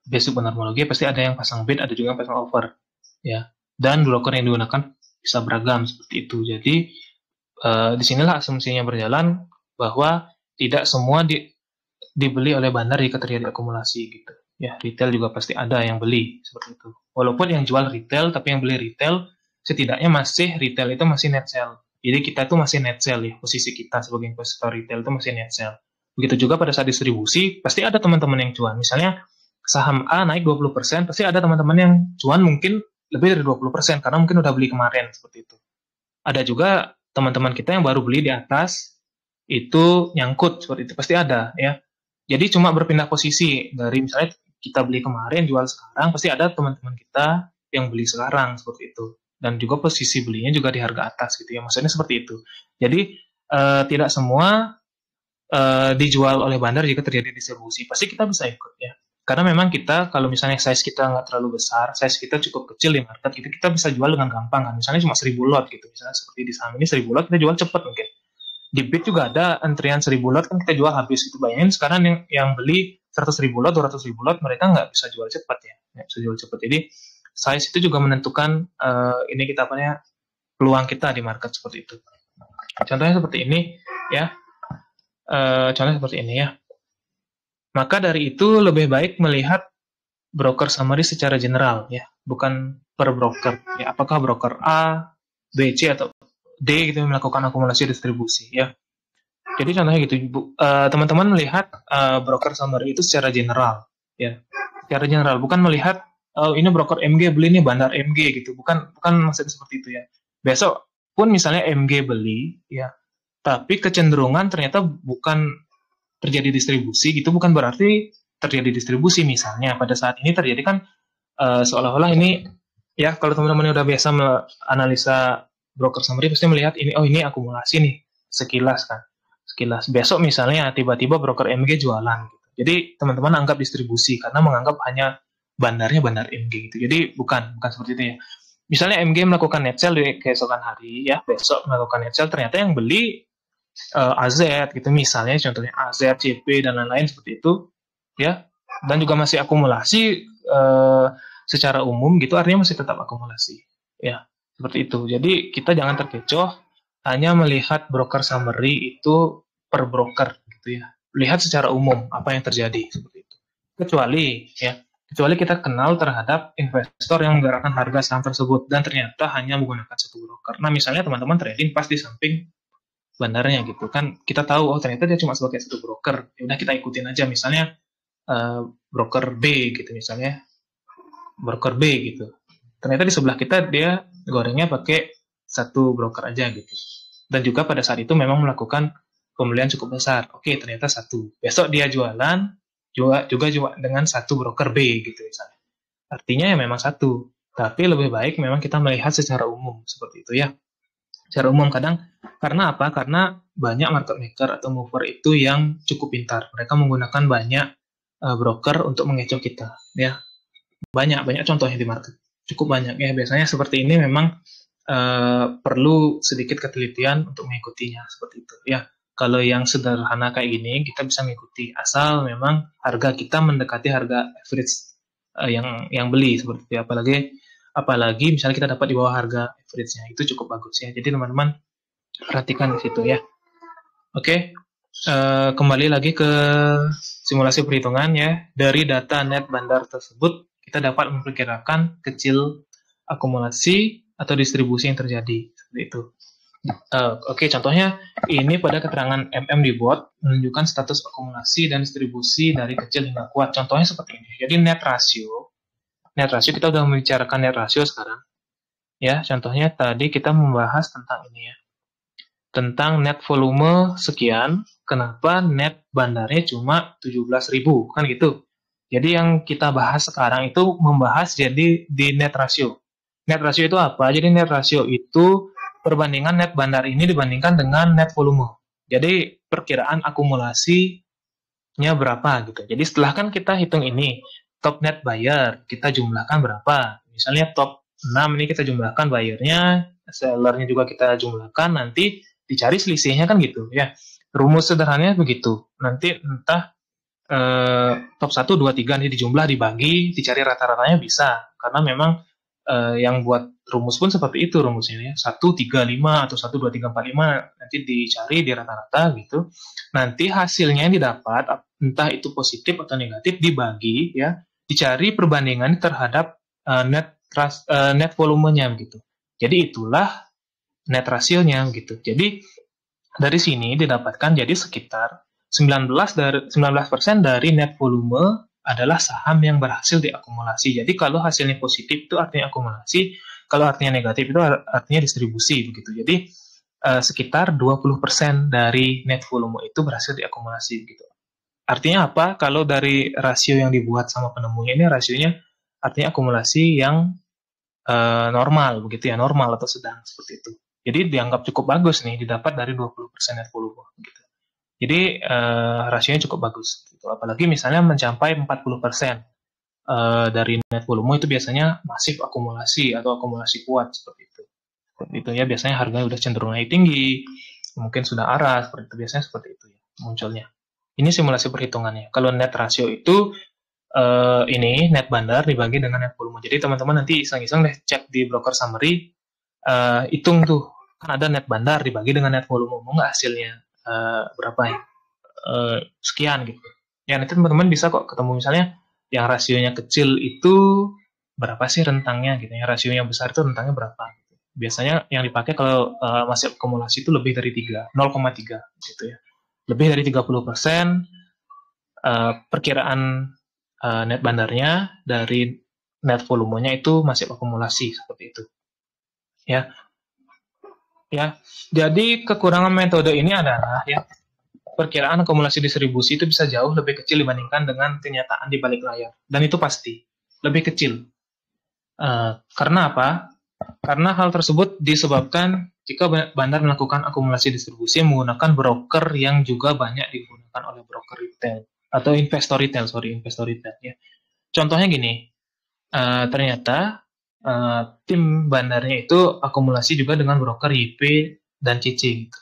basic benormologi pasti ada yang pasang bid, ada juga yang pasang offer ya. Dan broker yang digunakan bisa beragam seperti itu. Jadi disinilah asumsinya berjalan bahwa tidak semua dibeli oleh bandar jika terjadi akumulasi gitu. Ya, retail juga pasti ada yang beli seperti itu. Walaupun yang jual retail, tapi yang beli retail setidaknya masih retail itu masih net sell. Jadi kita itu masih net sell ya, posisi kita sebagai investor retail itu masih net sell. Begitu juga pada saat distribusi, pasti ada teman-teman yang cuan. Misalnya saham A naik 20%, pasti ada teman-teman yang cuan mungkin lebih dari 20%, karena mungkin udah beli kemarin, seperti itu. Ada juga teman-teman kita yang baru beli di atas, itu nyangkut, seperti itu. Pasti ada ya. Jadi cuma berpindah posisi dari misalnya kita beli kemarin jual sekarang, pasti ada teman-teman kita yang beli sekarang seperti itu, dan juga posisi belinya juga di harga atas gitu ya, maksudnya seperti itu. Jadi tidak semua dijual oleh bandar jika terjadi distribusi, pasti kita bisa ikut ya, karena memang kita kalau misalnya size kita nggak terlalu besar, size kita cukup kecil di market gitu, kita bisa jual dengan gampang kan, misalnya cuma 1.000 lot gitu, misalnya seperti di saham ini 1.000 lot kita jual cepat mungkin. Di bid juga ada antrian 1.000 lot kan kita jual habis itu. Bayangin sekarang yang beli 100.000 lot, 200.000 lot, mereka nggak bisa jual cepat ya, nggak bisa jual cepat. Jadi size itu juga menentukan ini kita apanya peluang kita di market seperti itu. Contohnya seperti ini ya, contohnya seperti ini ya. Maka dari itu lebih baik melihat broker summary secara general ya, bukan per broker ya. Apakah broker A, B, C atau D gitu melakukan akumulasi distribusi ya. Jadi contohnya gitu, teman-teman melihat broker summary itu secara general ya, secara general, bukan melihat oh ini broker MG beli nih bandar MG gitu, bukan maksudnya seperti itu ya. Besok pun misalnya MG beli ya, tapi kecenderungan ternyata bukan terjadi distribusi gitu, bukan berarti terjadi distribusi. Misalnya pada saat ini terjadi kan seolah-olah ini ya, kalau teman-teman udah biasa analisa broker summary pasti melihat ini, oh ini akumulasi nih, sekilas kan, sekilas. Besok misalnya tiba-tiba broker MG jualan gitu. Jadi teman-teman anggap distribusi karena menganggap hanya bandarnya bandar MG gitu. Jadi bukan seperti itu ya. Misalnya MG melakukan net sell di keesokan hari ya, besok melakukan net sell, ternyata yang beli AZ gitu, misalnya contohnya AZ, CP dan lain-lain seperti itu ya, dan juga masih akumulasi secara umum gitu, artinya masih tetap akumulasi ya, seperti itu. Jadi kita jangan terkecoh hanya melihat broker summary itu per broker gitu ya, lihat secara umum apa yang terjadi seperti itu. Kecuali kita kenal terhadap investor yang menggerakkan harga saham tersebut dan ternyata hanya menggunakan satu broker. Nah misalnya teman-teman trading pas di samping bandarnya gitu kan, kita tahu oh ternyata dia cuma sebagai satu broker, ya udah kita ikutin aja. Misalnya broker B gitu, misalnya broker B gitu, ternyata di sebelah kita dia gorengnya pakai satu broker aja gitu, dan juga pada saat itu memang melakukan pembelian cukup besar. Oke, ternyata satu, besok dia jualan juga dengan satu broker B gitu misalnya, artinya ya memang satu, tapi lebih baik memang kita melihat secara umum seperti itu ya. Secara umum kadang, karena apa? Karena banyak market maker atau mover itu yang cukup pintar. Mereka menggunakan banyak broker untuk mengecoh kita, ya. Banyak contohnya di market. Cukup banyak ya. Biasanya seperti ini memang perlu sedikit ketelitian untuk mengikutinya seperti itu, ya. Kalau yang sederhana kayak gini kita bisa mengikuti asal memang harga kita mendekati harga average yang beli seperti itu. Apalagi misalnya kita dapat di bawah harga average-nya, itu cukup bagus ya. Jadi teman-teman perhatikan di situ ya. Oke, kembali lagi ke simulasi perhitungan ya. Dari data net bandar tersebut kita dapat memperkirakan kecil akumulasi atau distribusi yang terjadi seperti itu. Oke, contohnya ini pada keterangan MM dibuat menunjukkan status akumulasi dan distribusi dari kecil hingga kuat. Contohnya seperti ini. Jadi net rasio kita sudah membicarakan net rasio sekarang ya. Contohnya tadi kita membahas tentang ini ya, tentang net volume sekian, kenapa net bandarnya cuma 17.000 kan gitu. Jadi yang kita bahas sekarang itu membahas jadi di net rasio. Net rasio itu apa? Jadi net rasio itu perbandingan net bandar ini dibandingkan dengan net volume. Jadi perkiraan akumulasinya berapa gitu. Jadi setelah kan kita hitung ini, top net buyer kita jumlahkan berapa. Misalnya top 6 ini kita jumlahkan buyernya, sellernya juga kita jumlahkan, nanti dicari selisihnya kan gitu ya. Rumus sederhananya begitu. Nanti entah top 1, 2, 3 ini dijumlah, dibagi, dicari rata-ratanya bisa. Karena memang yang buat rumus pun seperti itu rumusnya ya. 1, 3, 5 atau 1, 2, 3, 4, 5 nanti dicari di rata-rata gitu. Nanti hasilnya yang didapat entah itu positif atau negatif dibagi ya, dicari perbandingan terhadap net volumenya gitu. Jadi itulah net rasionya gitu. Jadi dari sini didapatkan jadi sekitar 19% dari net volume adalah saham yang berhasil diakumulasi. Jadi kalau hasilnya positif itu artinya akumulasi, kalau artinya negatif itu artinya distribusi begitu. Jadi sekitar 20% dari net volume itu berhasil diakumulasi gitu. Artinya apa? Kalau dari rasio yang dibuat sama penemunya ini rasionya artinya akumulasi yang normal begitu ya, normal atau sedang seperti itu. Jadi dianggap cukup bagus nih, didapat dari 20% net volume gitu. Jadi rasionya cukup bagus gitu. Apalagi misalnya mencapai 40% dari net volume itu biasanya masif akumulasi atau akumulasi kuat seperti itu. Seperti itu ya, biasanya harganya udah cenderung naik tinggi, mungkin sudah arah seperti itu, biasanya seperti itu ya munculnya. Ini simulasi perhitungannya. Kalau net rasio itu ini net bandar dibagi dengan net volume. Jadi teman-teman nanti iseng-iseng deh cek di broker summary, hitung tuh kan ada net bandar dibagi dengan net volume, mau nggak hasilnya berapa ya? Sekian gitu. Ya nanti teman-teman bisa kok ketemu misalnya yang rasionya kecil itu berapa sih rentangnya gitu ya, rasionya besar itu rentangnya berapa. Biasanya yang dipakai kalau masih akumulasi itu lebih dari 3, 0,3 gitu ya. Lebih dari 30% perkiraan net bandarnya dari net volumenya itu masih akumulasi seperti itu. Ya. Ya. Jadi kekurangan metode ini adalah ya perkiraan akumulasi distribusi itu bisa jauh lebih kecil dibandingkan dengan kenyataan di balik layar. Dan itu pasti lebih kecil. Karena apa? Karena hal tersebut disebabkan jika bandar melakukan akumulasi distribusi menggunakan broker yang juga banyak digunakan oleh broker retail atau investor retail ya. Contohnya gini, ternyata tim bandarnya itu akumulasi juga dengan broker YP dan CC gitu.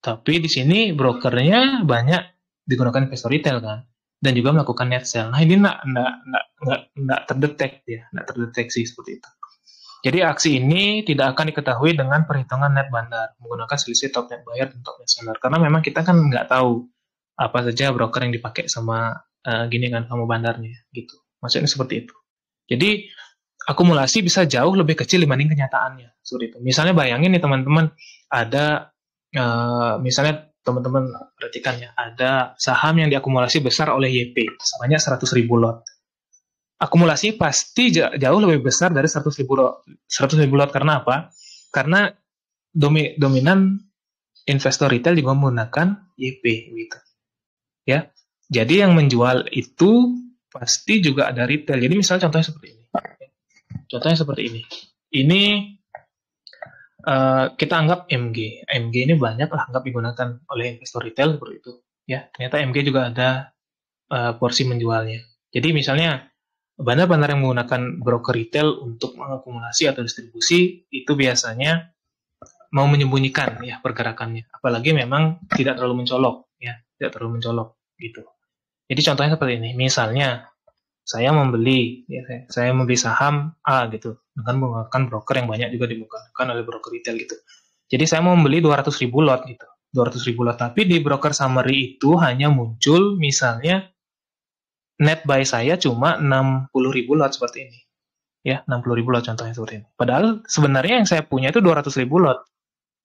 Tapi di sini brokernya banyak digunakan investor retail kan, dan juga melakukan net sell. Nah ini nggak terdeteksi seperti itu. Jadi aksi ini tidak akan diketahui dengan perhitungan net bandar menggunakan selisih top net buyer dan top net seller. Karena memang kita kan nggak tahu apa saja broker yang dipakai sama sama bandarnya gitu. Maksudnya seperti itu. Jadi akumulasi bisa jauh lebih kecil dibanding kenyataannya. Seperti itu. Misalnya bayangin nih teman-teman ada misalnya teman-teman perhatikan ya, ada saham yang diakumulasi besar oleh YP sebanyak 100.000 lot. Akumulasi pasti jauh lebih besar dari 100.000 lot. Karena apa? Karena dominan investor retail juga menggunakan YP gitu. Ya. Jadi yang menjual itu pasti juga ada retail. Jadi misalnya contohnya seperti ini. Ini kita anggap MG. MG ini banyak lah anggap digunakan oleh investor retail seperti itu. Ya, ternyata MG juga ada porsi menjualnya. Jadi misalnya bandar-bandar yang menggunakan broker retail untuk mengakumulasi atau distribusi itu biasanya mau menyembunyikan ya pergerakannya, apalagi memang tidak terlalu mencolok gitu. Jadi contohnya seperti ini, misalnya saya membeli saham A gitu dengan menggunakan broker yang banyak juga digunakan oleh broker retail gitu. Jadi saya mau membeli 200.000 lot gitu, 200.000 lot, tapi di broker summary itu hanya muncul misalnya net buy saya cuma 60.000 lot seperti ini. Ya, 60.000 lot contohnya seperti ini. Padahal sebenarnya yang saya punya itu 200.000 lot.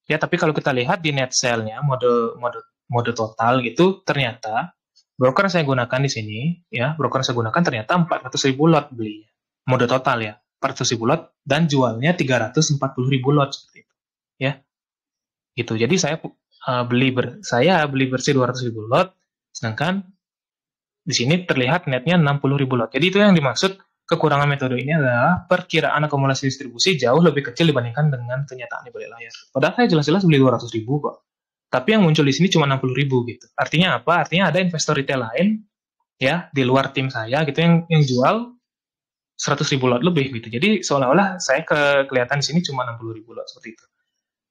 Ya, tapi kalau kita lihat di net sell-nya mode total gitu, ternyata broker yang saya gunakan di sini, ya, broker yang saya gunakan ternyata 400.000 lot belinya. Mode total ya, 400.000 lot dan jualnya 340.000 lot seperti itu. Ya. Gitu. Jadi saya beli bersih 200.000 lot, sedangkan di sini terlihat netnya 60.000 lot. Jadi itu yang dimaksud kekurangan metode ini adalah perkiraan akumulasi distribusi jauh lebih kecil dibandingkan dengan kenyataan di balik layar. Padahal saya jelas-jelas beli 200.000 kok. Tapi yang muncul di sini cuma 60.000 gitu. Artinya apa? Artinya ada investor retail lain ya di luar tim saya gitu yang jual 100.000 lot lebih gitu. Jadi seolah-olah saya kelihatan di sini cuma 60.000 lot seperti itu.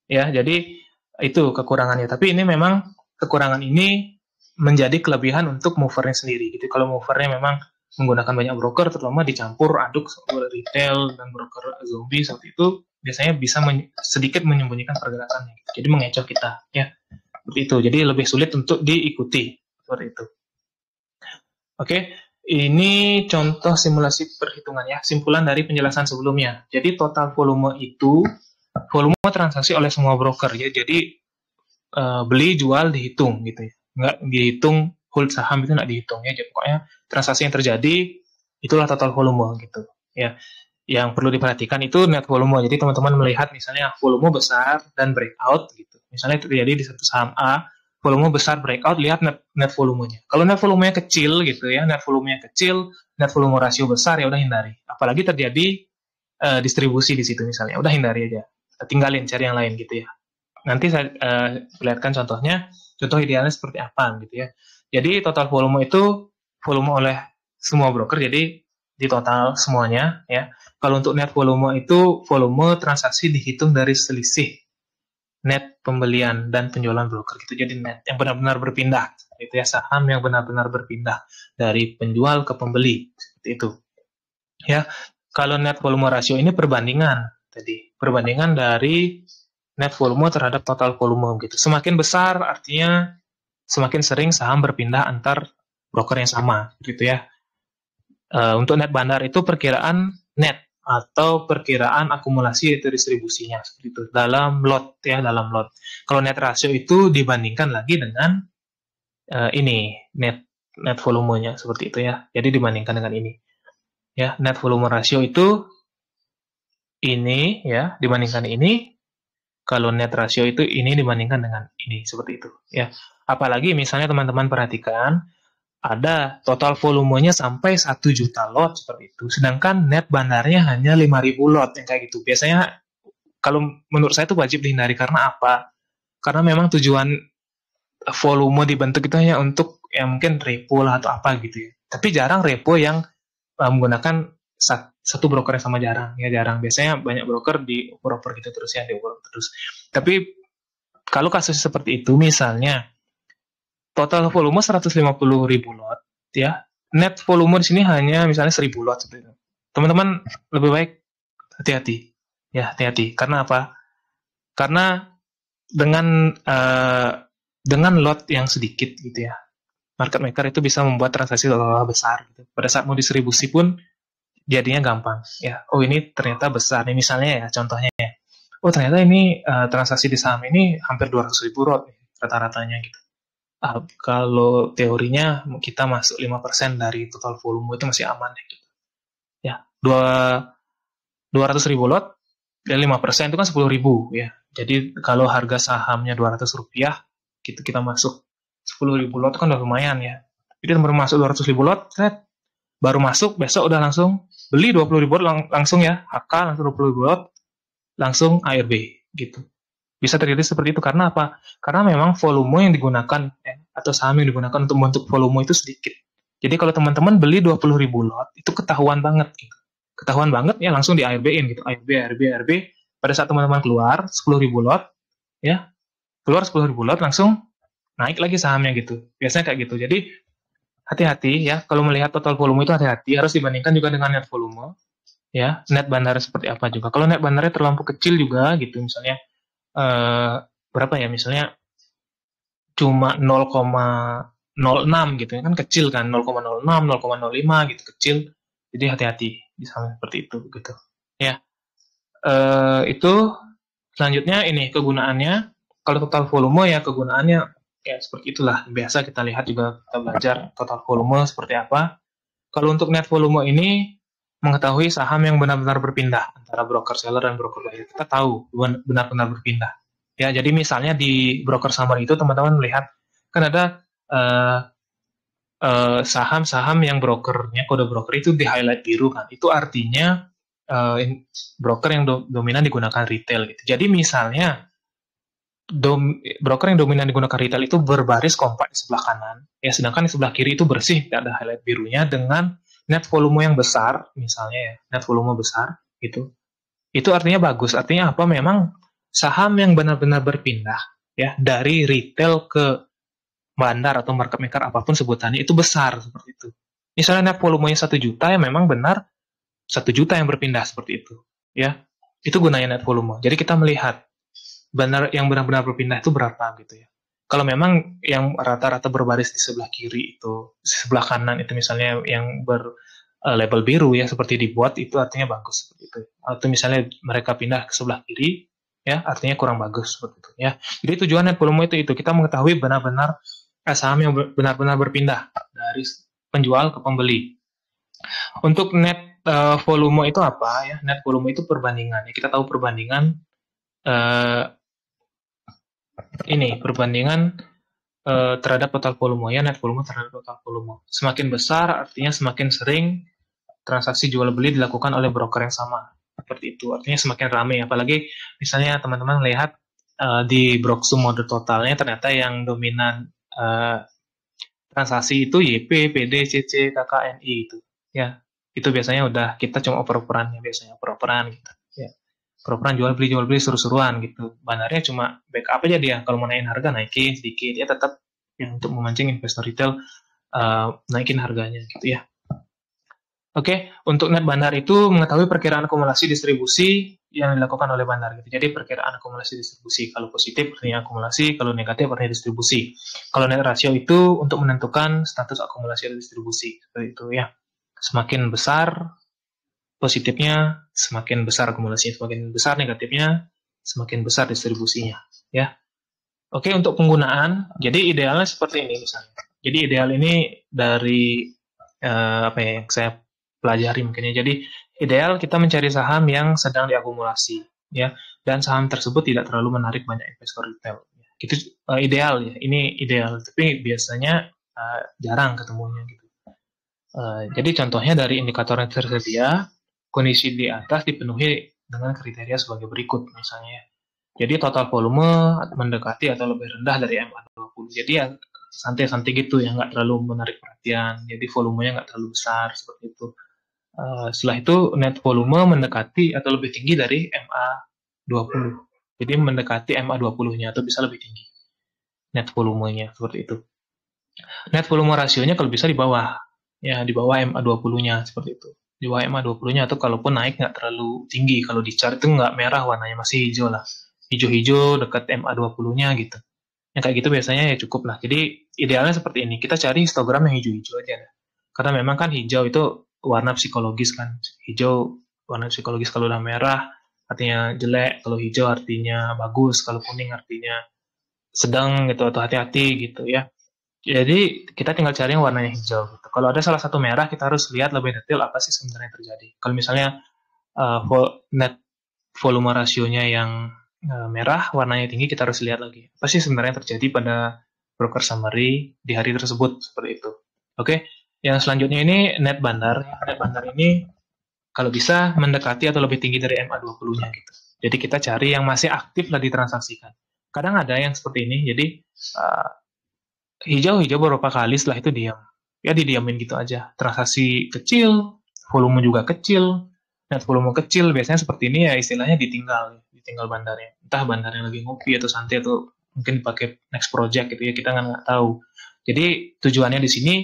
Ya, jadi itu kekurangannya. Tapi ini memang kekurangan ini menjadi kelebihan untuk movernya sendiri gitu. Kalau movernya memang menggunakan banyak broker, terutama dicampur aduk retail dan broker zombie seperti itu, biasanya bisa sedikit menyembunyikan pergerakannya. Gitu. Jadi mengecoh kita, ya seperti itu. Jadi lebih sulit untuk diikuti seperti itu. Oke, ini contoh simulasi perhitungan ya, simpulan dari penjelasan sebelumnya. Jadi total volume itu volume transaksi oleh semua broker ya. Jadi beli jual dihitung gitu ya. Nggak dihitung hold saham itu nggak dihitung ya. Jadi pokoknya transaksi yang terjadi itulah total volume gitu ya. Yang perlu diperhatikan itu net volume. Jadi teman-teman melihat misalnya volume besar dan breakout gitu. Misalnya terjadi di satu saham A, volume besar breakout, lihat net volumenya. Kalau net volumenya kecil gitu ya, net volume rasio besar ya udah hindari. Apalagi terjadi distribusi di situ misalnya, udah hindari aja. Tinggalin, cari yang lain gitu ya. Nanti saya perlihatkan contohnya, contoh idealnya seperti apa gitu ya. Jadi total volume itu volume oleh semua broker, jadi di total semuanya ya. Kalau untuk net volume itu volume transaksi dihitung dari selisih net pembelian dan penjualan broker gitu. Jadi net yang benar-benar berpindah, itu ya, saham yang benar-benar berpindah dari penjual ke pembeli seperti itu. Ya, kalau net volume rasio ini perbandingan dari net volume terhadap total volume gitu. Semakin besar artinya semakin sering saham berpindah antar broker yang sama gitu ya. Untuk net bandar itu perkiraan net atau perkiraan akumulasi itu distribusinya seperti itu dalam lot ya, dalam lot. Kalau net rasio itu dibandingkan lagi dengan ini net volumenya seperti itu ya. Jadi dibandingkan dengan ini. Ya, net volume ratio itu ini ya dibandingkan ini. Kalau net ratio itu ini dibandingkan dengan ini, seperti itu ya. Apalagi misalnya teman-teman perhatikan ada total volumenya sampai 1 juta lot seperti itu. Sedangkan net bandarnya hanya 5.000 lot yang kayak gitu. Biasanya kalau menurut saya itu wajib dihindari karena apa? Karena memang tujuan volume dibentuk itu hanya untuk ya mungkin repo lah atau apa gitu ya. Tapi jarang repo yang menggunakan satu broker yang sama, jarang ya, jarang. Biasanya banyak broker dioper-oper gitu terus ya, dioper terus. Tapi kalau kasus seperti itu misalnya total volume 150.000 lot ya, net volume di sini hanya misalnya 1.000 lot seperti itu. Teman-teman lebih baik hati-hati ya, hati-hati. Karena apa? Karena dengan lot yang sedikit gitu ya, market maker itu bisa membuat transaksi besar gitu. Pada saat mau distribusi pun jadinya gampang ya. Oh, ini ternyata besar nih misalnya ya, contohnya ya. Oh, ternyata ini transaksi di saham ini hampir 200.000 lot rata-ratanya gitu. Kalau teorinya kita masuk 5% dari total volume itu masih aman ya gitu. Ya, 200.000 lot ya 5% itu kan 10.000 ya. Jadi kalau harga sahamnya Rp200 gitu, kita masuk 10.000 lot kan udah lumayan ya. Jadi baru masuk 200.000 lot, baru masuk besok udah langsung beli 20.000 lot langsung ya, HK langsung 20.000 lot, langsung ARB gitu. Bisa terjadi seperti itu karena apa? Karena memang volume yang digunakan atau saham yang digunakan untuk membentuk volume itu sedikit. Jadi kalau teman-teman beli 20.000 lot itu ketahuan banget gitu. Ketahuan banget ya, langsung di ARB-in gitu. ARB, ARB, ARB. Pada saat teman-teman keluar 10.000 lot ya, keluar 10.000 lot langsung naik lagi sahamnya gitu. Biasanya kayak gitu. Jadi hati-hati ya, kalau melihat total volume itu hati-hati, harus dibandingkan juga dengan net volume ya, net bandar seperti apa juga. Kalau net bandarnya terlampau kecil juga gitu, misalnya berapa ya, misalnya cuma 0,06 gitu kan, kecil kan, 0,06, 0,05 gitu, kecil. Jadi hati-hati di sana seperti itu gitu ya. Itu selanjutnya ini kegunaannya. Kalau total volume ya kegunaannya ya seperti itulah, biasa kita lihat juga, kita belajar total volume seperti apa. Kalau untuk net volume ini mengetahui saham yang benar-benar berpindah antara broker seller dan broker buyer. Kita tahu benar-benar berpindah ya. Jadi misalnya di broker summary itu teman-teman melihat kan ada saham-saham yang brokernya, kode broker itu di highlight biru kan. Itu artinya broker yang dominan digunakan retail gitu. Jadi misalnya broker yang dominan digunakan retail itu berbaris kompak di sebelah kanan ya, sedangkan di sebelah kiri itu bersih, tidak ada highlight birunya, dengan net volume yang besar misalnya ya, net volume besar gitu. Itu artinya bagus. Artinya apa? Memang saham yang benar-benar berpindah ya dari retail ke bandar atau market maker apapun sebutannya itu besar seperti itu. Misalnya net volumenya 1 juta ya, memang benar 1 juta yang berpindah seperti itu ya. Itu gunanya net volume. Jadi kita melihat yang benar-benar berpindah itu berapa gitu ya. Kalau memang yang rata-rata berbaris di sebelah kiri itu, di sebelah kanan itu misalnya yang label biru ya seperti dibuat, itu artinya bagus seperti itu. Atau misalnya mereka pindah ke sebelah kiri ya, artinya kurang bagus seperti itu ya. Jadi tujuan net volume itu kita mengetahui benar-benar saham yang benar-benar berpindah dari penjual ke pembeli. Untuk net volume itu apa ya? Net volume itu perbandingan ya. Kita tahu perbandingan ini perbandingan terhadap total volume ya, net volume terhadap total volume. Semakin besar artinya semakin sering transaksi jual beli dilakukan oleh broker yang sama. Seperti itu. Artinya semakin ramai, apalagi misalnya teman-teman lihat di Broksum mode totalnya ternyata yang dominan transaksi itu YP, PD, CC, KKNI itu. Ya, itu biasanya udah kita cuma oper-operannya, biasanya oper-operan gitu. Ya. Oper-operan jual beli seru-seruan gitu. Bandarnya cuma backup aja dia. Kalau mau naikin harga naikin sedikit ya, tetap ya, untuk memancing investor retail naikin harganya gitu ya. Oke, untuk net bandar itu mengetahui perkiraan akumulasi distribusi yang dilakukan oleh bandar gitu. Jadi perkiraan akumulasi distribusi, kalau positif artinya akumulasi, kalau negatif artinya distribusi. Kalau net rasio itu untuk menentukan status akumulasi atau distribusi, seperti itu ya. Semakin besar positifnya, semakin besar akumulasinya, semakin besar negatifnya, semakin besar distribusinya ya. Oke, untuk penggunaan, jadi idealnya seperti ini misalnya. Jadi ideal ini dari apa ya, yang saya pelajari mungkin ya. Jadi ideal kita mencari saham yang sedang diakumulasi ya, dan saham tersebut tidak terlalu menarik banyak investor retail. Itu ideal ya. Ini ideal, tapi biasanya jarang ketemunya gitu. Jadi contohnya dari indikator yang tersedia, kondisi di atas dipenuhi dengan kriteria sebagai berikut misalnya. Jadi total volume mendekati atau lebih rendah dari MA20. Jadi ya santai-santai gitu ya, nggak terlalu menarik perhatian. Jadi volumenya nggak terlalu besar seperti itu. Setelah itu net volume mendekati atau lebih tinggi dari MA20. Jadi mendekati MA20-nya atau bisa lebih tinggi net volumenya seperti itu. Net volume rasionya kalau bisa di bawah, ya di bawah MA20-nya seperti itu. Di bawah MA20-nya atau kalaupun naik nggak terlalu tinggi. Kalau di chart itu nggak merah warnanya, masih hijau lah. Hijau-hijau dekat MA20-nya gitu. Yang kayak gitu biasanya ya cukup lah. Jadi idealnya seperti ini. Kita cari histogram yang hijau-hijau aja. Karena memang kan hijau itu warna psikologis kan. Hijau warna psikologis, kalau udah merah artinya jelek, kalau hijau artinya bagus, kalau kuning artinya sedang gitu atau hati-hati gitu ya. Jadi kita tinggal cari yang warnanya hijau gitu. Kalau ada salah satu merah, kita harus lihat lebih detail apa sih sebenarnya yang terjadi. Kalau misalnya net volume rasionya yang merah, warnanya tinggi, kita harus lihat lagi apa sih sebenarnya yang terjadi pada broker summary di hari tersebut, seperti itu. Oke, yang selanjutnya ini net bandar. Net bandar ini kalau bisa mendekati atau lebih tinggi dari MA20-nya gitu. Jadi kita cari yang masih aktif lah ditransaksikan. Kadang ada yang seperti ini, jadi hijau-hijau beberapa kali, setelah itu diam. Ya didiamin gitu aja. Transaksi kecil, volume juga kecil, net volume kecil, biasanya seperti ini ya istilahnya ditinggal bandarnya. Entah bandarnya lagi ngopi atau santai atau mungkin dipakai next project gitu ya, kita nggak tahu. Jadi tujuannya di sini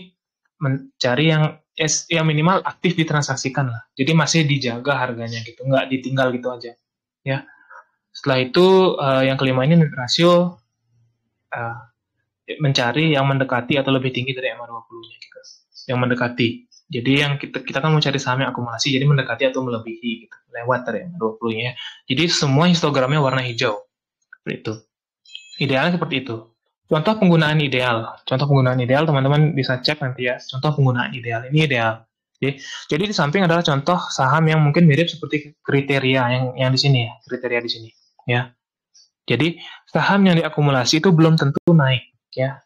mencari yang minimal aktif ditransaksikan lah. Jadi masih dijaga harganya gitu, nggak ditinggal gitu aja. Ya. Setelah itu yang kelima ini net rasio, mencari yang mendekati atau lebih tinggi dari MA20-nya gitu. Yang mendekati. Jadi yang kita kan mau cari saham yang akumulasi, jadi mendekati atau melebihi gitu, lewat dari MA20-nya. Jadi semua histogramnya warna hijau. Seperti itu. Idealnya seperti itu. Contoh penggunaan ideal. Contoh penggunaan ideal teman-teman bisa cek nanti ya. Contoh penggunaan ideal. Ini ideal. Jadi di samping adalah contoh saham yang mungkin mirip seperti kriteria yang di sini ya, kriteria di sini ya. Jadi saham yang diakumulasi itu belum tentu naik ya.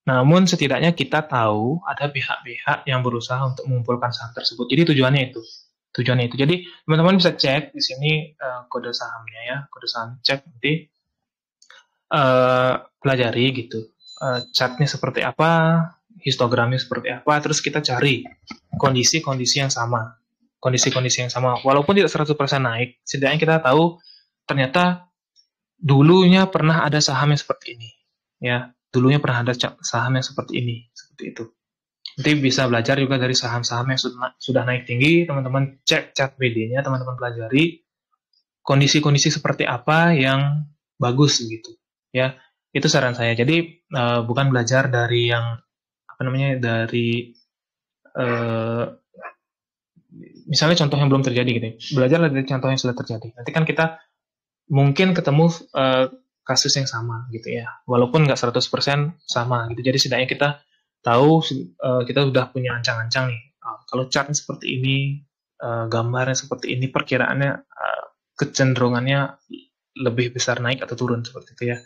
Namun setidaknya kita tahu ada pihak-pihak yang berusaha untuk mengumpulkan saham tersebut. Jadi tujuannya itu. Jadi teman-teman bisa cek di sini kode sahamnya ya, kode saham, cek nanti pelajari gitu. Chartnya seperti apa, histogramnya seperti apa, terus kita cari kondisi-kondisi yang sama. Kondisi-kondisi yang sama. Walaupun tidak 100% naik, setidaknya kita tahu ternyata dulunya pernah ada saham yang seperti ini. Ya, dulunya pernah ada saham yang seperti ini, seperti itu. Nanti bisa belajar juga dari saham-saham yang sudah naik tinggi, teman-teman cek chart BD-nya, teman-teman pelajari kondisi-kondisi seperti apa yang bagus gitu. Ya, itu saran saya. Jadi bukan belajar dari yang dari misalnya contoh yang belum terjadi gitu. Belajar dari contoh yang sudah terjadi. Nanti kan kita mungkin ketemu kasus yang sama gitu ya. Walaupun nggak 100% sama gitu. Jadi setidaknya kita tahu kita sudah punya ancang-ancang nih. Kalau chartnya seperti ini, gambarnya seperti ini, perkiraannya kecenderungannya lebih besar naik atau turun seperti itu ya.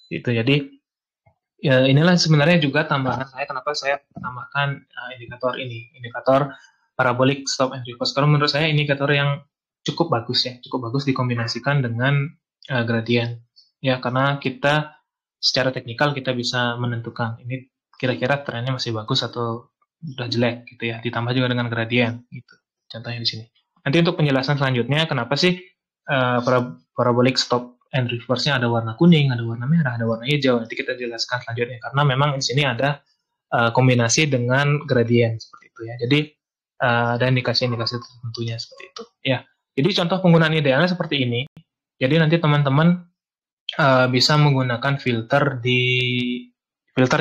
Itu jadi ya inilah sebenarnya juga tambahan saya kenapa saya tambahkan indikator parabolic stop and reverse. Karena menurut saya indikator yang cukup bagus dikombinasikan dengan gradien ya, karena kita secara teknikal kita bisa menentukan ini kira-kira trennya masih bagus atau udah jelek gitu ya, ditambah juga dengan gradien gitu. Contohnya di sini. Nanti untuk penjelasan selanjutnya kenapa sih parabolic stop and reverse-nya ada warna kuning, ada warna merah, ada warna hijau. Nanti kita jelaskan selanjutnya karena memang di sini ada kombinasi dengan gradien seperti itu ya. Jadi ada indikasi-indikasi tertentunya seperti itu ya. Jadi contoh penggunaan idealnya seperti ini. Jadi nanti teman-teman bisa menggunakan filter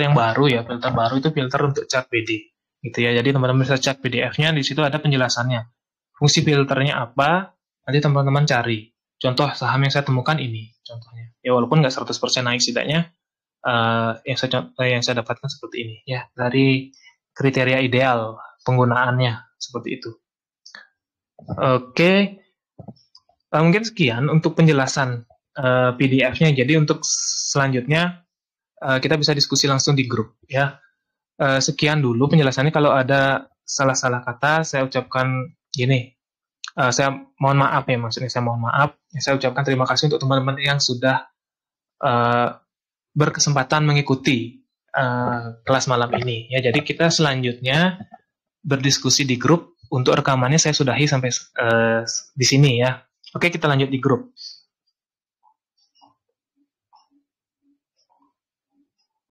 yang baru ya. Filter baru itu filter untuk chart BD gitu ya. Jadi teman-teman bisa cek PDF-nya, di situ ada penjelasannya. Fungsi filternya apa? Nanti teman-teman cari. Contoh saham yang saya temukan ini contohnya. Ya walaupun nggak 100% naik, setidaknya yang saya dapatkan seperti ini ya, dari kriteria ideal penggunaannya seperti itu. Oke, mungkin sekian untuk penjelasan PDF-nya. Jadi untuk selanjutnya kita bisa diskusi langsung di grup ya. Sekian dulu penjelasannya. Kalau ada salah-salah kata, saya ucapkan gini. Saya mohon maaf ya, maksudnya saya mohon maaf. Saya ucapkan terima kasih untuk teman-teman yang sudah berkesempatan mengikuti kelas malam ini. Ya, jadi kita selanjutnya berdiskusi di grup. Untuk rekamannya saya sudahi sampai di sini ya. Oke, kita lanjut di grup.